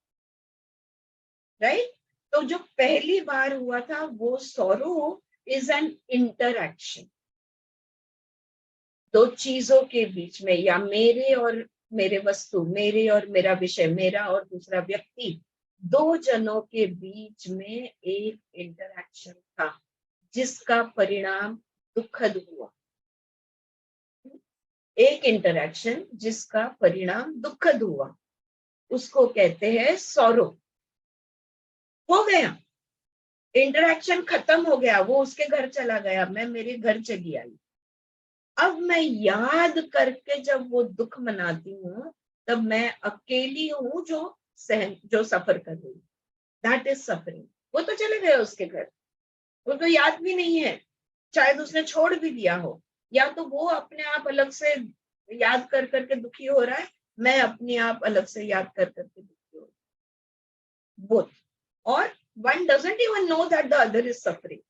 राइट? तो जो पहली बार हुआ था वो सॉरो is an interaction. दो चीजों के बीच में, या मेरे और मेरे वस्तु, मेरे और मेरा विषय, मेरा और दूसरा व्यक्ति, दो जनों के बीच में एक इंटरैक्शन था जिसका परिणाम दुखद हुआ। एक इंटरैक्शन जिसका परिणाम दुखद हुआ, उसको कहते हैं सॉरो। हो गया, इंटरैक्शन खत्म हो गया, वो उसके घर चला गया, मैं मेरे घर चली आई। अब मैं याद करके जब वो दुख मनाती हूँ, तब मैं अकेली हूँ जो सफर कर रही हूँ। That is suffering. वो तो चले गए उसके घर, उनको याद भी नहीं है, शायद उसने छोड़ भी दिया हो, या तो वो अपने आप अलग से याद कर करके दुखी हो रहा है, मैं अपने आप अलग से याद कर करके दुखी हो रही हूँ। बोथ। और one doesn't even know that the other is suffering।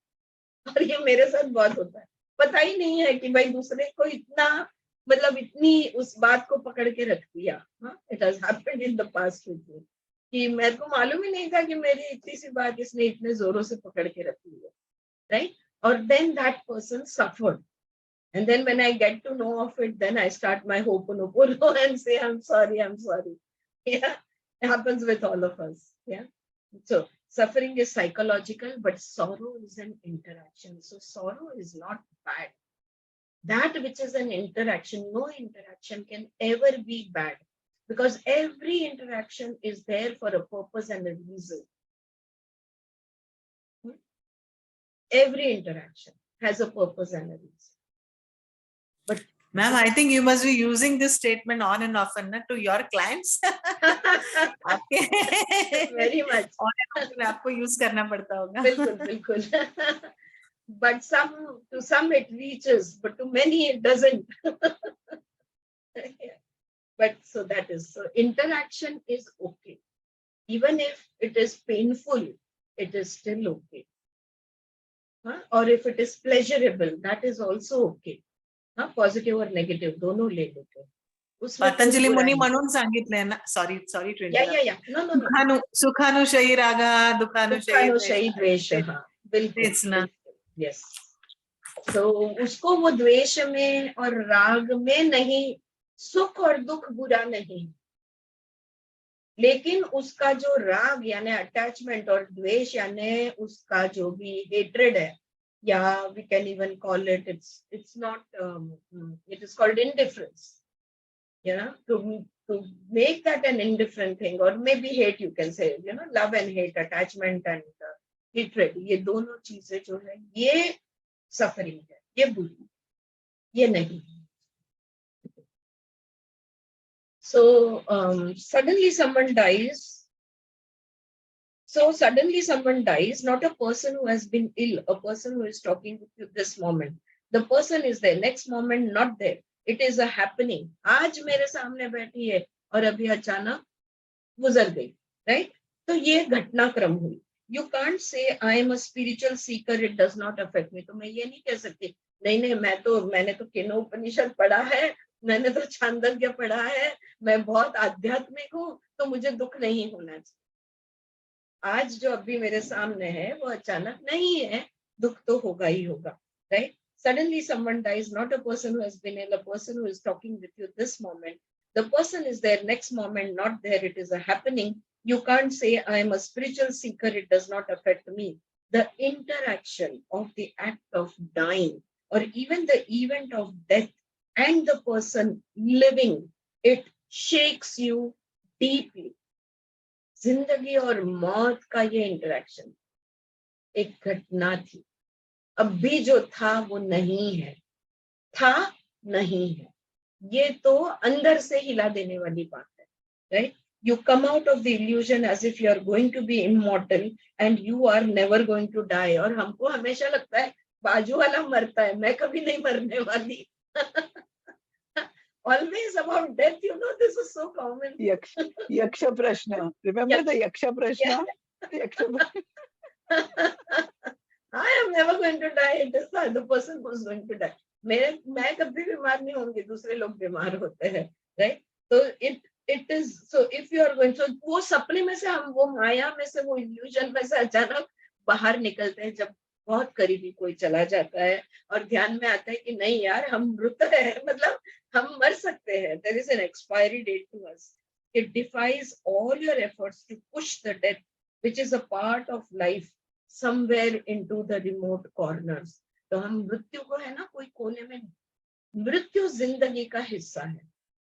और ये मेरे साथ बहुत होता है, पता ही नहीं है कि भाई दूसरे को इतना, मतलब इतनी उस बात को पकड़ के रख दिया। It has happened in the past with me, कि मेरे को मालूम ही नहीं था कि मेरी इतनी सी बात इसने इतने जोरों से पकड़ के रखी है, राइट। और then that person suffered, and then when I get to know of it, then I start my ho'oponopono and say I'm sorry, I'm sorry. Yeah, it happens with all of us. Yeah. So suffering is psychological, but sorrow is an interaction. So sorrow is not bad. That which is an interaction, no interaction can ever be bad, because every interaction is there for a purpose and a reason. Every interaction has a purpose and a reason. But Ma'am, I think you must be using this statement on and often na, to your clients. very much. On and off में आपको use करना पड़ता होगा. बिल्कुल बिल्कुल. But to some it reaches, but to many it doesn't. But so that is, so interaction is okay. Even if it is painful, it is still okay. Or if it is pleasurable, that is also okay. Positive और negative दोनों ले लेते हैं। पतंजली मुनी म्हणून सांगितलंय ना, sorry to interrupt, सुखानुशयी रागा दुःखानुशयी द्वेष। हाँ बिल्कुल, यस। तो उसको वो द्वेष में और राग में नहीं, सुख और दुख बुरा नहीं, लेकिन उसका जो राग यानी अटैचमेंट और द्वेष यानी उसका जो भी हेट्रेड है, yeah, we can even call it, it's not it is called indifference, to make that an indifferent thing, or maybe hate, you can say, love and hate, attachment and hatred, ये दोनों चीजें जो है ये suffering है, ये बुरी, ये नहीं। So suddenly someone dies. So suddenly someone dies, not a person who has been ill, a person who is talking with you this moment. The person is there, next moment not there. It is a happening. आज मेरे सामने बैठी है और अभी अचानक गुजर गई, right? तो ये घटनाक्रम हुई। You can't say I am a spiritual seeker, it does not affect me. तो मैं ये नहीं कह सकती, नहीं मैंने तो केनो उपनिषद पढ़ा है, मैंने तो छांदोग्य पढ़ा है, मैं बहुत आध्यात्मिक हूँ, तो मुझे दुख नहीं होना चाहिए। आज जो अभी मेरे सामने है वो अचानक नहीं है, दुख तो होगा ही होगा, right? Suddenly someone dies, not a person who has been ill, a person who is talking with you this moment. The person is there, next moment not there. It is a happening. You can't say I am a spiritual seeker, it does not affect me. The interaction of the act of dying, or even the event of death and the person living, it shakes you deeply. जिंदगी और मौत का ये interaction एक घटना थी, अब भी जो था वो नहीं है, था नहीं है, ये तो अंदर से हिला देने वाली बात है, right? You come out of the illusion as if you are going to be immortal and you are never going to die. और हमको हमेशा लगता है बाजू वाला मरता है, मैं कभी नहीं मरने वाली। Always about death, this is so common. Yaksha Prashna. Remember the Yaksha Prashna? I am never going to die. It is the other person who is going to die. मैं कभी बीमार नहीं होंगी, दूसरे लोग बीमार होते हैं, right? So it is, so if you are going, so वो सपने में से हम वो माया में से, वो illusion में से अचानक बाहर निकलते हैं, जब बहुत करीबी कोई चला जाता है और ध्यान में आता है कि नहीं यार हम मृत है, मतलब हम मर सकते हैं, there is an expiry date to us, it defies all your efforts to push the death which is a part of life somewhere into the remote corners. तो हम मृत्यु को है ना कोई कोने में, मृत्यु जिंदगी का हिस्सा है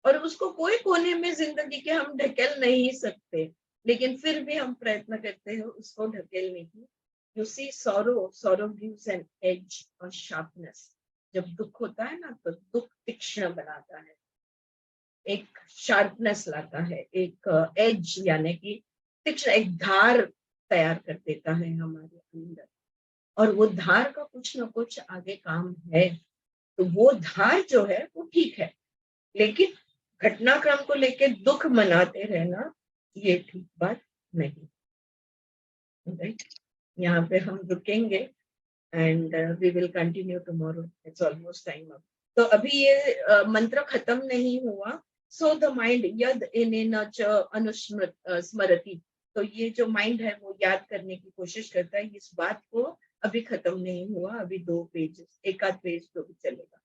और उसको कोई कोने में जिंदगी के हम ढकेल नहीं सकते, लेकिन फिर भी हम प्रयत्न करते हैं उसको ढकेलने की। You see sorrow gives an edge और sharpness। जब दुख होता है ना तो दुख तीक्ष्ण बनाता है, एक शार्पनेस लाता है, एक एज यानी कि तीक्ष्ण, एक धार तैयार कर देता है हमारे अंदर, और वो धार का कुछ ना कुछ आगे काम है। तो वो धार जो है वो ठीक है, लेकिन घटनाक्रम को लेके दुख मनाते रहना ये ठीक बात नहीं। राइट, यहाँ पे हम रुकेंगे and we will continue tomorrow, it's almost time up. तो अभी ये मंत्र खत्म नहीं हुआ। सो द माइंड यद इनेन च अनुस्मृत स्मरति, तो ये जो माइंड है वो याद करने की कोशिश करता है। इस बात को अभी खत्म नहीं हुआ, अभी 2 पेज, एक आध पेज तो भी चलेगा,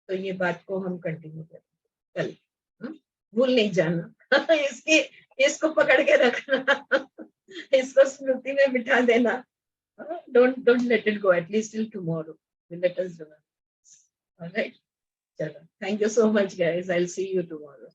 तो ये बात को हम कंटिन्यू करेंगे कल। भूल नहीं जाना इसकी, इसको पकड़ के रखना इसको स्मृति में बिठा देना। don't let it go, at least till tomorrow, let us do it. All right, chalo, thank you so much guys, I'll see you tomorrow.